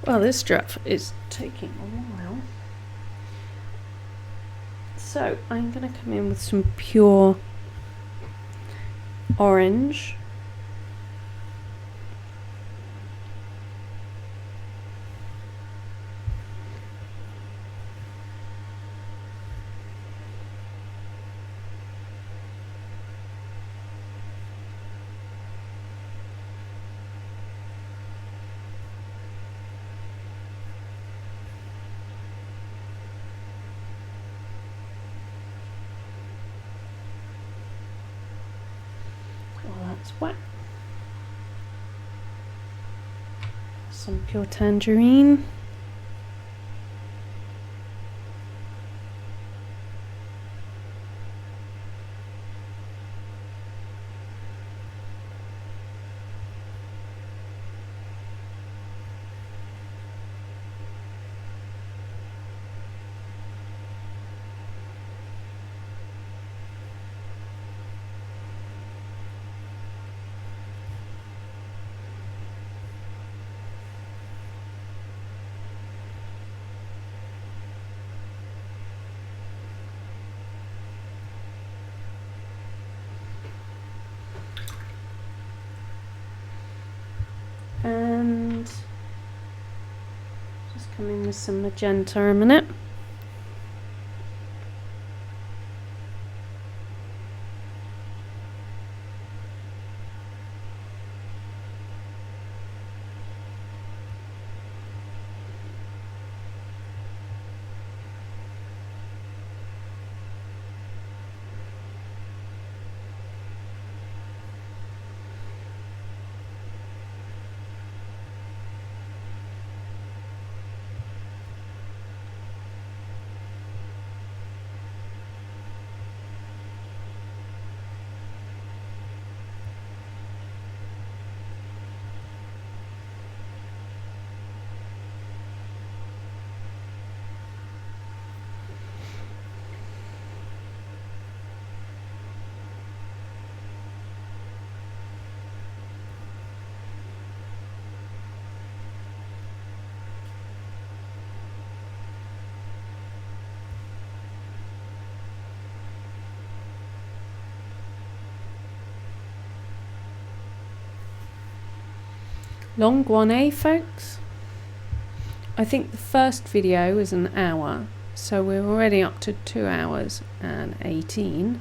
Well, this giraffe is taking a while. So I'm going to come in with some pure orange. That's wet. Some pure tangerine. And just come in with some magenta a minute. Long one, eh, folks? I think the first video was an hour, so we're already up to 2 hours and 18.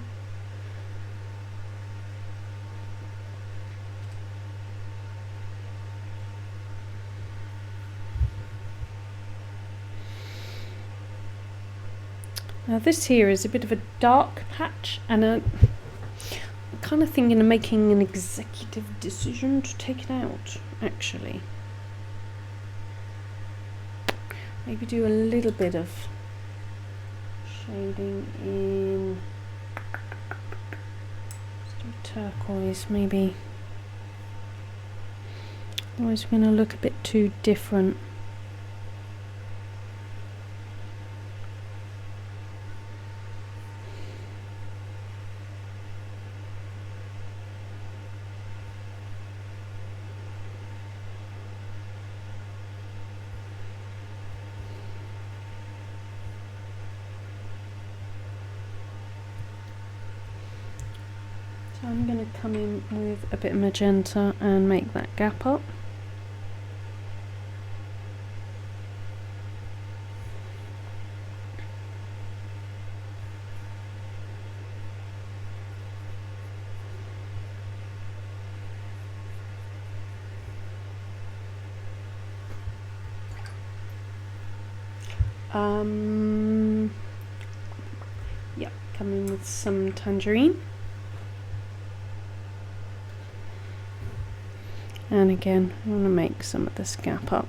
Now this here is a bit of a dark patch, and I'm kind of thinking of making an executive decision to take it out, actually. Maybe do a little bit of shading in, let's do turquoise maybe, otherwise we're going to look a bit too different. So I'm going to come in with a bit of magenta and make that gap up. Yeah, come in with some tangerine. And again, I want to make some of this gap up.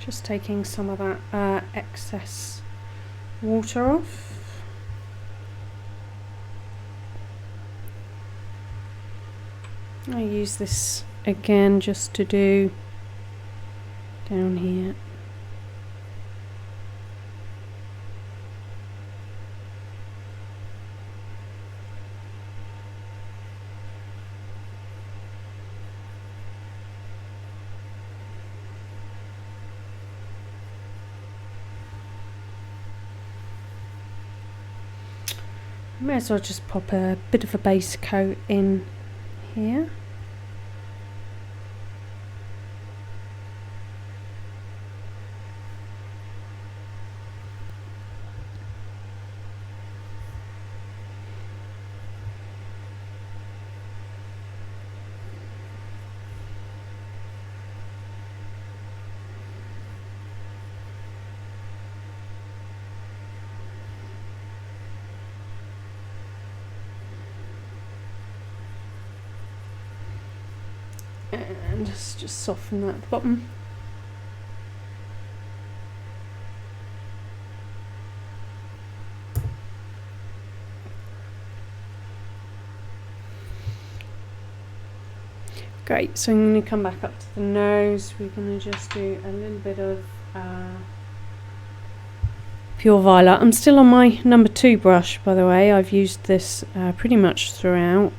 Just taking some of that excess water off. I use this again just to do down here. May as well just pop a bit of a base coat in here. And just soften that at the bottom. Great, so I'm going to come back up to the nose. We're going to just do a little bit of pure violet. I'm still on my number 2 brush, by the way. I've used this pretty much throughout.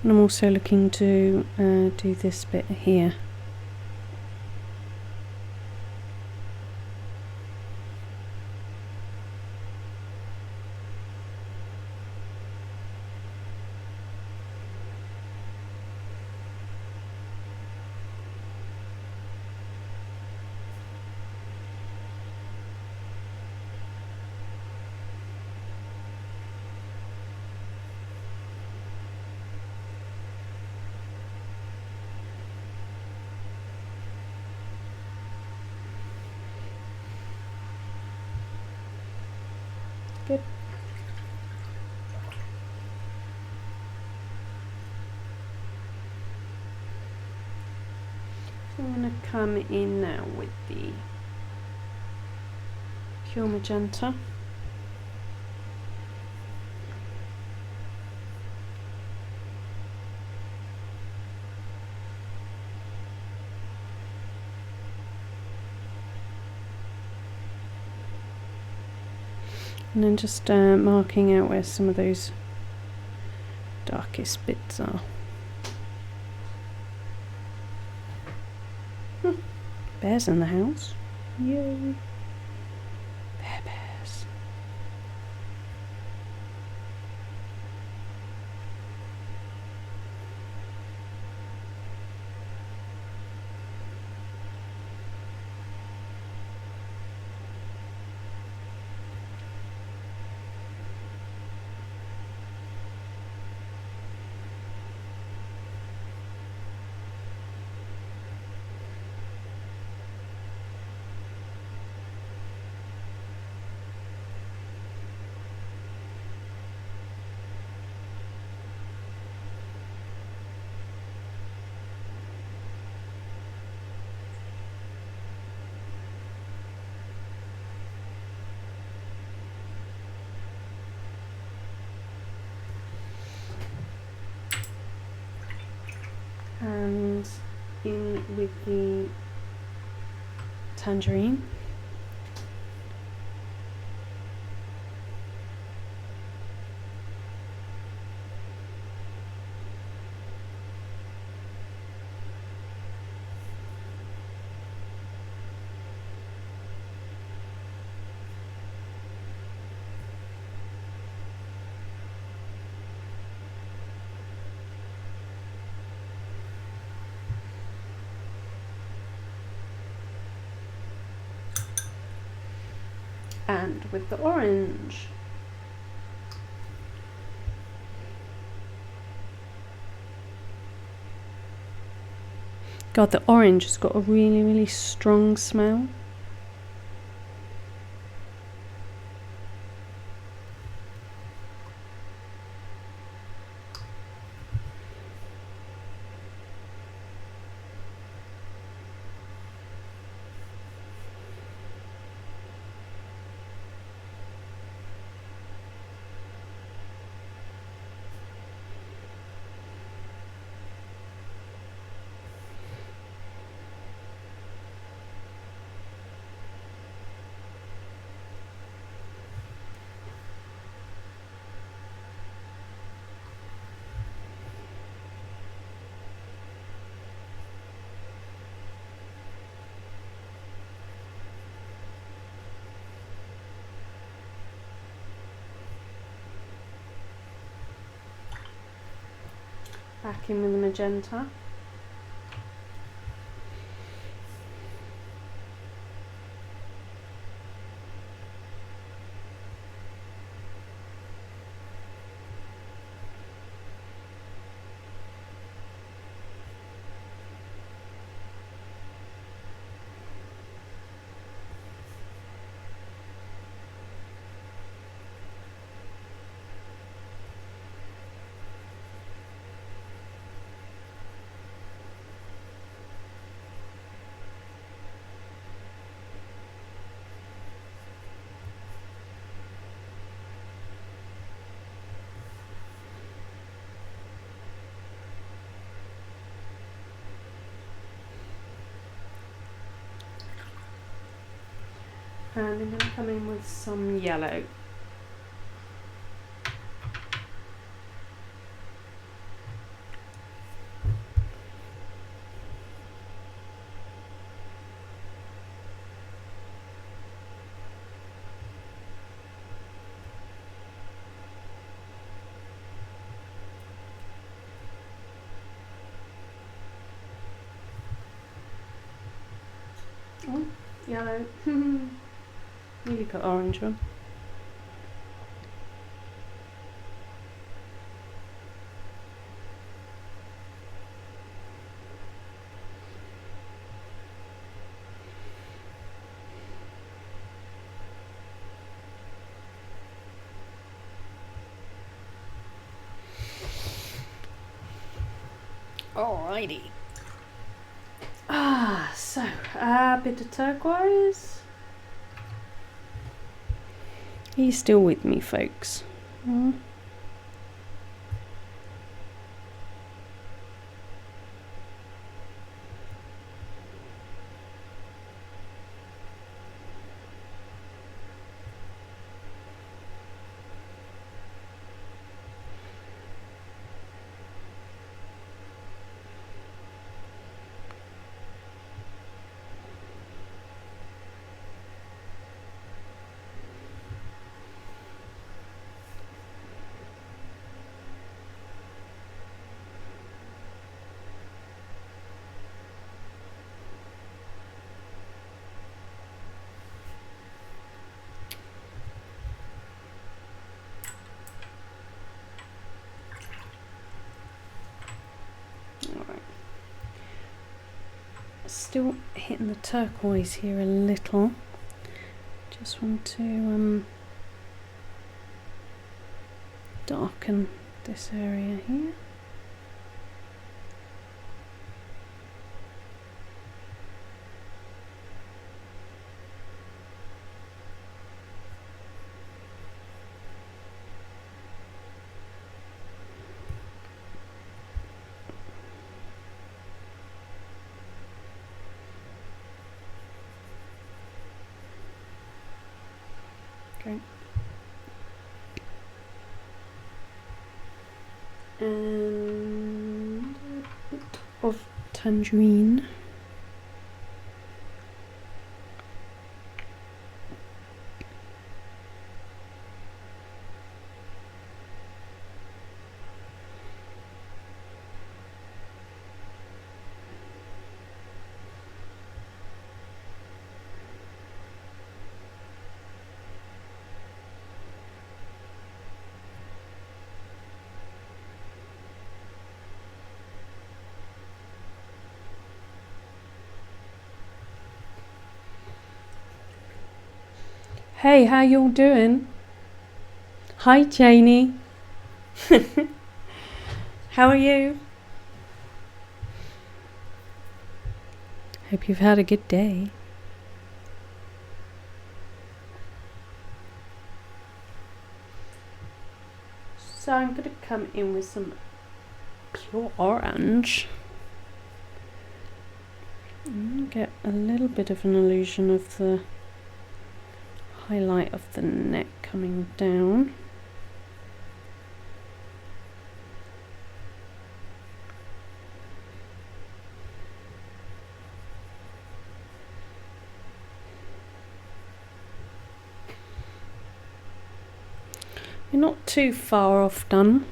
And I'm also looking to do this bit here. Good. So I'm going to come in now with the pure magenta. And then just marking out where some of those darkest bits are. Bears in the house. Yay. Bears. And in with the tangerine. And with the orange. God, the orange has got a really, really strong smell. Back in with the magenta. And I'm going to come in with some yellow. Oh, yellow. Really got orange one. Alrighty. So a bit of turquoise. Are you still with me, folks? Still hitting the turquoise here a little. Just want to darken this area here. Okay. And a bit of tangerine. Hey, how y'all doing? Hi, Janie. How are you? Hope you've had a good day. So I'm going to come in with some pure orange. And get a little bit of an illusion of the highlight of the neck coming down. We're not too far off done.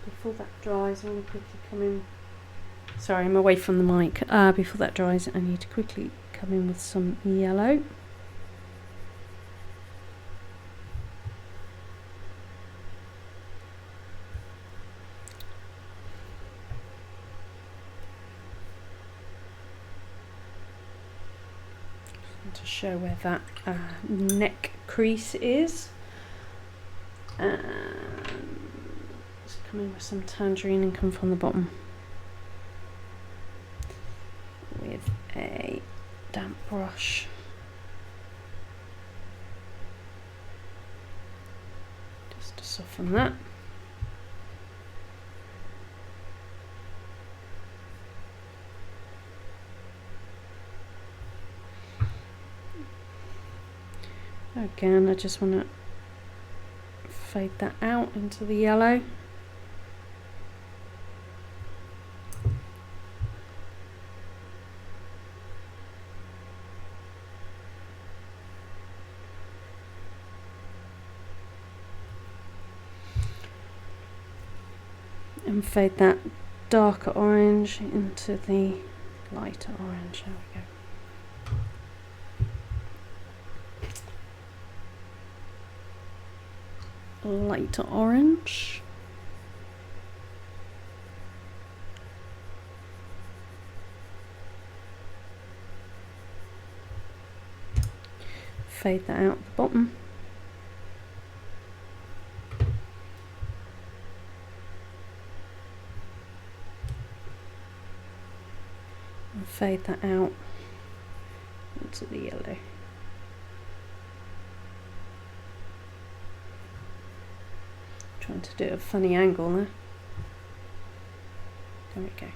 Before that dries, I want to quickly come in. Sorry, I'm away from the mic. Before that dries, I need to quickly come in with some yellow. To show where that neck crease is. And just come in with some tangerine and come from the bottom with a damp brush. Just to soften that. Again, I just want to fade that out into the yellow. And fade that darker orange into the lighter orange. There we go. Lighter orange. Fade that out at the bottom. And fade that out into the yellow. Trying to do a funny angle there. There we go.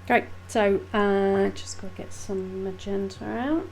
Great, so just gotta get some magenta out.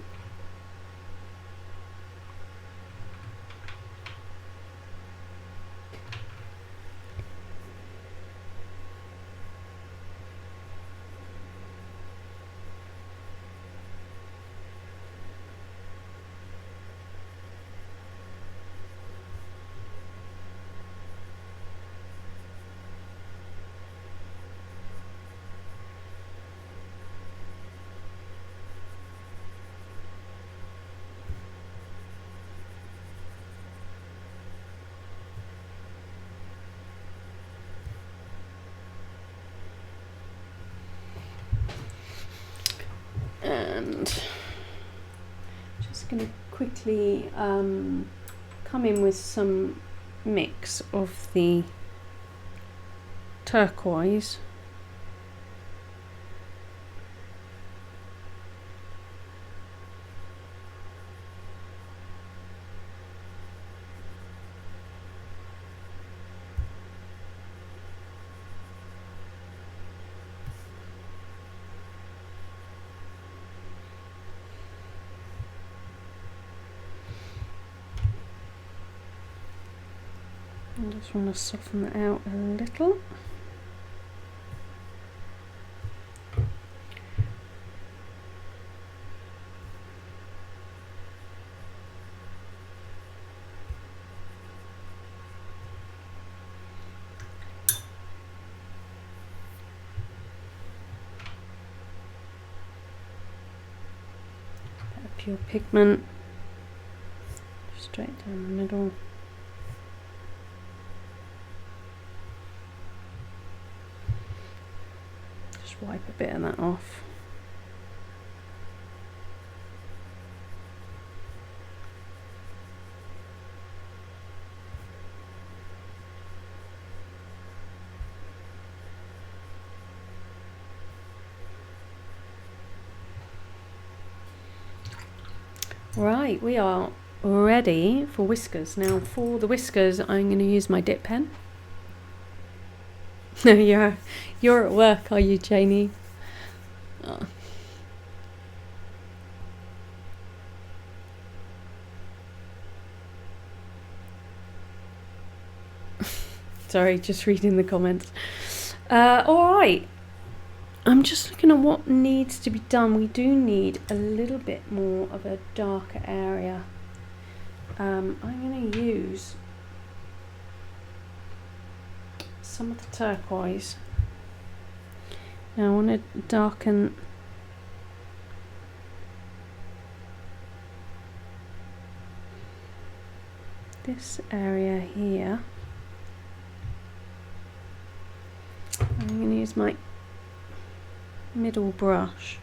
And just going to quickly come in with some mix of the turquoise . I just want to soften that out a little. Pure pigment straight down the middle. Just wipe a bit of that off. Right, we are ready for whiskers. Now for the whiskers, I'm going to use my dip pen. No, you're at work, are you, Janie? Oh. Sorry, just reading the comments. All right. I'm just looking at what needs to be done. We do need a little bit more of a darker area. I'm going to use some of the turquoise. Now I want to darken this area here. I'm going to use my middle brush.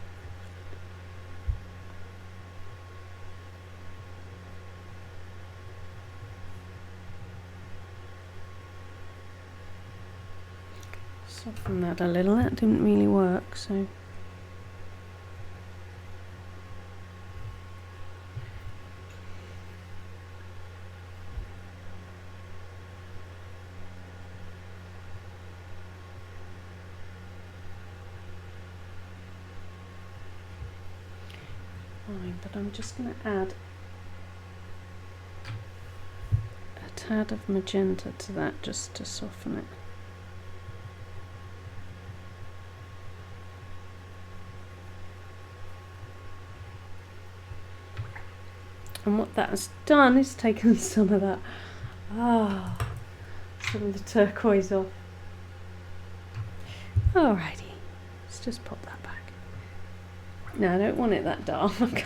Soften that a little. That didn't really work, so fine, but I'm just going to add a tad of magenta to that just to soften it. And what that has done is taken some of that, some of the turquoise off. Alrighty, let's just pop that back. No, I don't want it that dark.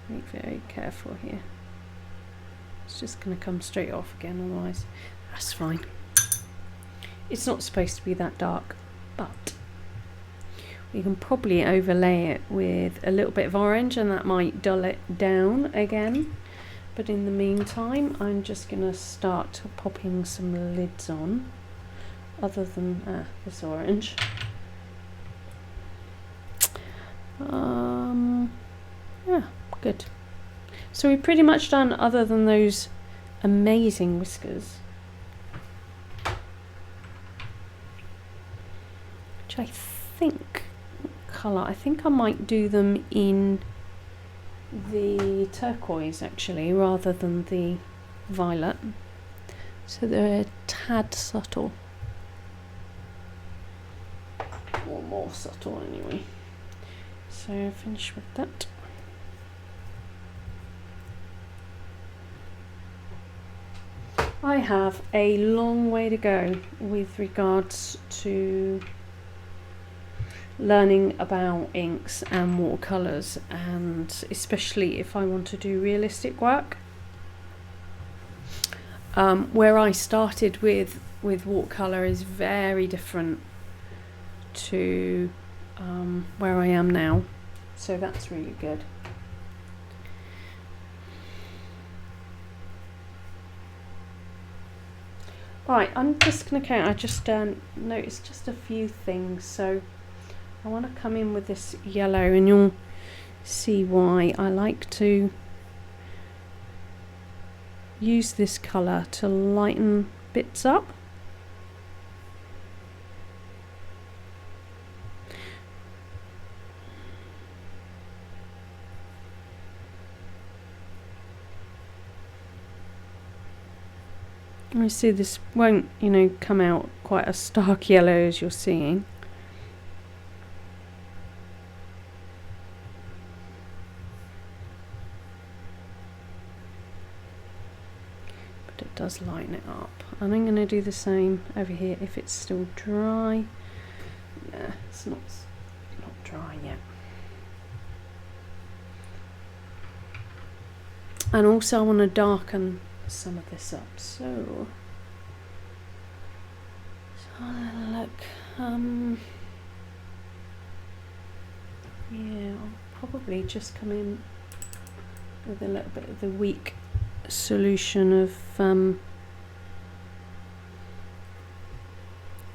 Be very careful here. It's just going to come straight off again, otherwise that's fine. It's not supposed to be that dark, but we can probably overlay it with a little bit of orange and that might dull it down again. But in the meantime, I'm just going to start popping some lids on, other than this orange. Yeah, good. So we've pretty much done, other than those amazing whiskers, which I think colour, I think I might do them in the turquoise actually, rather than the violet, so they're a tad subtle, or more subtle anyway. So finish with that. I have a long way to go with regards to learning about inks and watercolours, and especially if I want to do realistic work. Where I started with watercolour is very different to where I am now, so that's really good. Right, I'm just going to count. I just noticed just a few things, so I want to come in with this yellow, and you'll see why I like to use this colour to lighten bits up. I see this won't, come out quite as stark yellow as you're seeing. But it does lighten it up. And I'm going to do the same over here if it's still dry. Yeah, it's not dry yet. And also I want to darken some of this up, so look, yeah, I'll probably just come in with a little bit of the weak solution of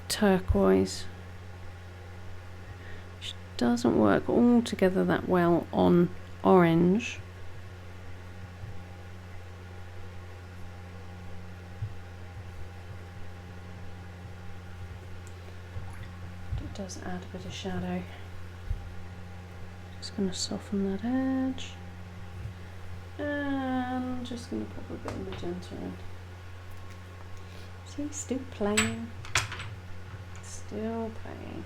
turquoise, which doesn't work altogether that well on orange. Does add a bit of shadow. Just going to soften that edge, and just going to pop a bit of magenta in. See, still playing, still playing.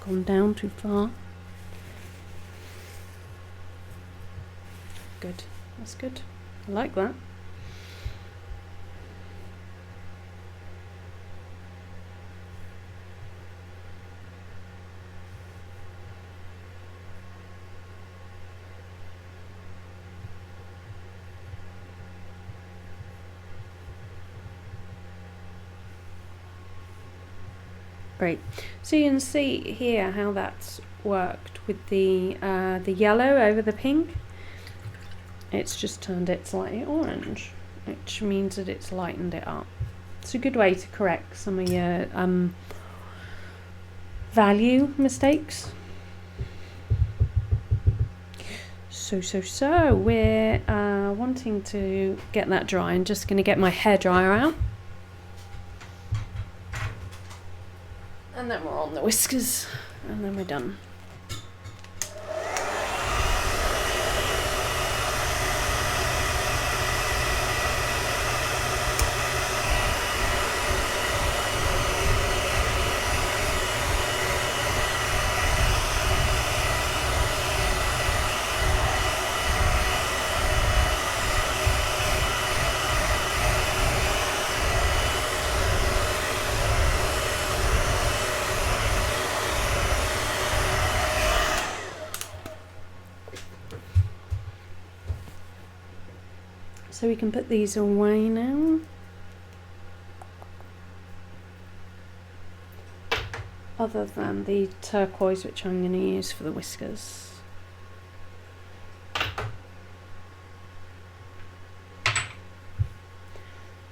Gone down too far. Good, that's good. I like that. Great. So you can see here how that's worked with the yellow over the pink. It's just turned it slightly orange. which means that it's lightened it up. It's a good way to correct some of your value mistakes. So we're wanting to get that dry. I'm just going to get my hairdryer out. And then we're on the whiskers, and then we're done. So we can put these away now. Other than the turquoise, which I'm going to use for the whiskers.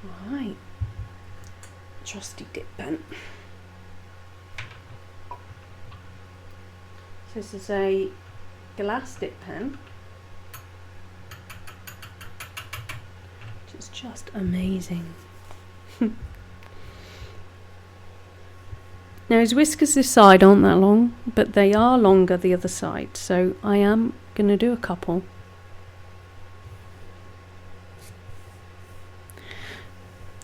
Alright. Trusty dip pen. So this is a glass dip pen. It's just amazing. Now his whiskers this side aren't that long, but they are longer the other side, so I am going to do a couple.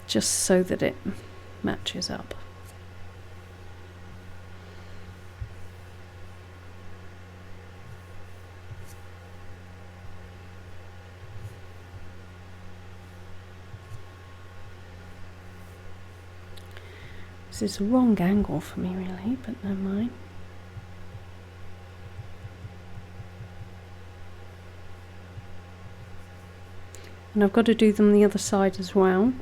Just so that it matches up. This is a wrong angle for me really, but never mind. And I've got to do them the other side as well.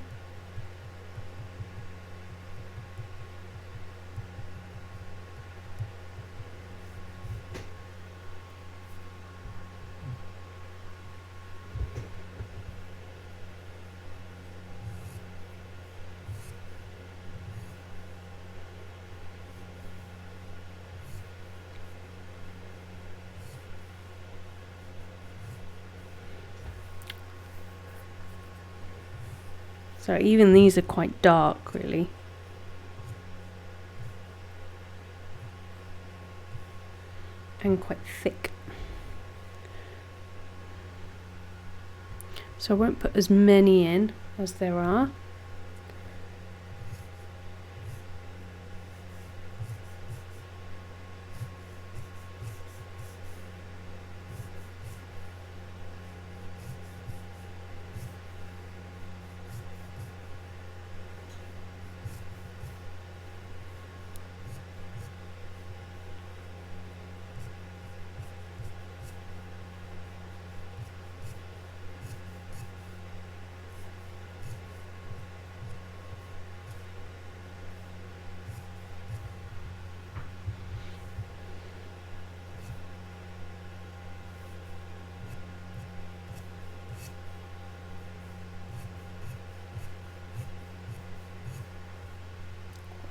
So even these are quite dark, really. And quite thick. So I won't put as many in as there are.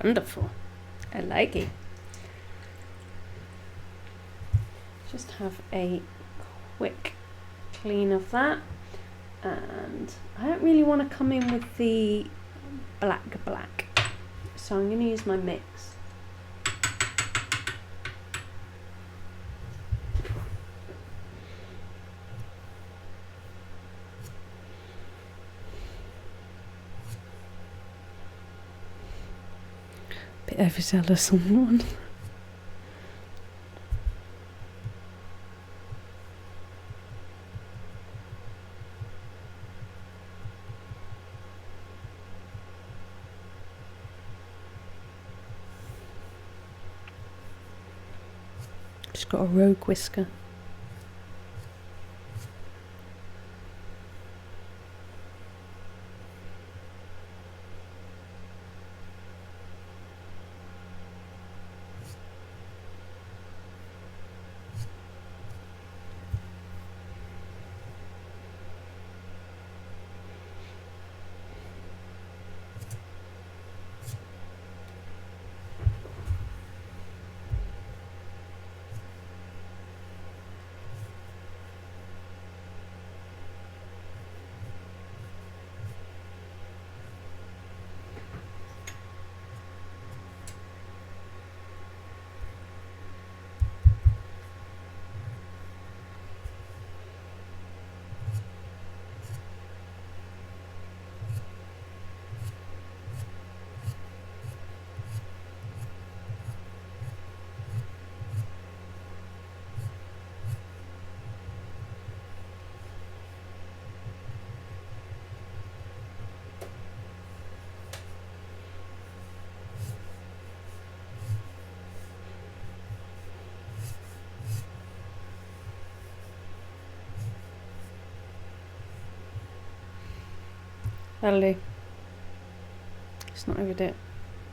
Wonderful. I like it. Just have a quick clean of that. And I don't really want to come in with the black. So I'm going to use my mix. Bit overzealous on one. Just got a rogue whisker. That'll do. It's not overdone.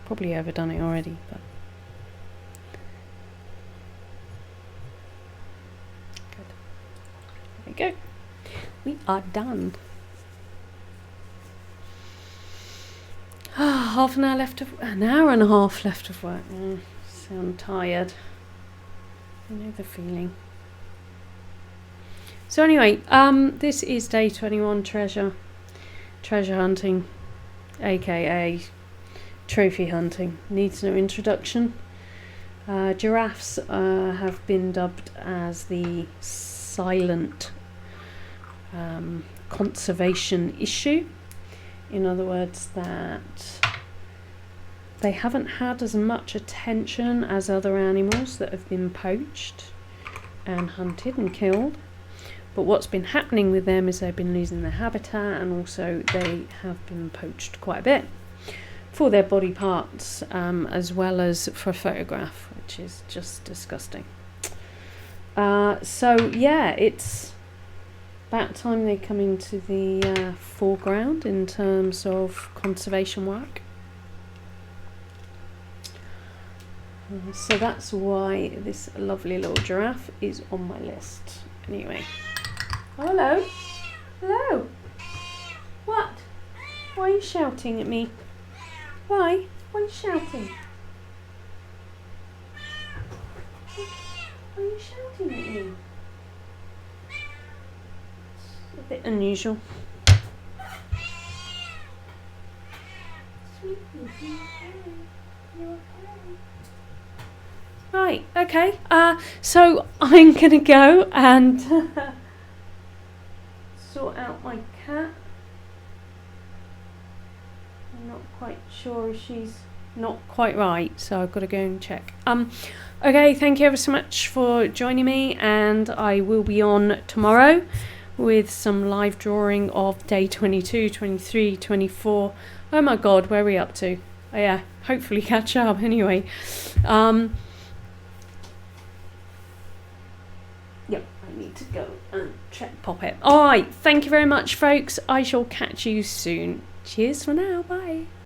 Probably overdone it already, but good. There we go. We are done. Half an hour left of an hour and a half left of work. Sound tired. I know the feeling. So anyway, this is day 21 treasure hunting, aka trophy hunting. Needs no introduction. Giraffes have been dubbed as the silent conservation issue. In other words, that they haven't had as much attention as other animals that have been poached and hunted and killed. But what's been happening with them is they've been losing their habitat, and also they have been poached quite a bit for their body parts, as well as for a photograph, which is just disgusting. So yeah, it's about time they come into the foreground in terms of conservation work. So that's why this lovely little giraffe is on my list. Anyway. Oh, hello. Hello. What? Why are you shouting at me? Why? Why are you shouting? Why are you shouting at me? It's a bit unusual. Sweetie, you okay? Right, okay. So I'm gonna go and sort out my cat. I'm not quite sure if she's not quite right, so I've got to go and check. Okay, thank you ever so much for joining me, and I will be on tomorrow with some live drawing of day 22, 23, 24. Oh my god, where are we up to? Oh yeah, hopefully catch up anyway. Yep, I need to go and check pop it. Alright, thank you very much folks. I shall catch you soon. Cheers for now, bye.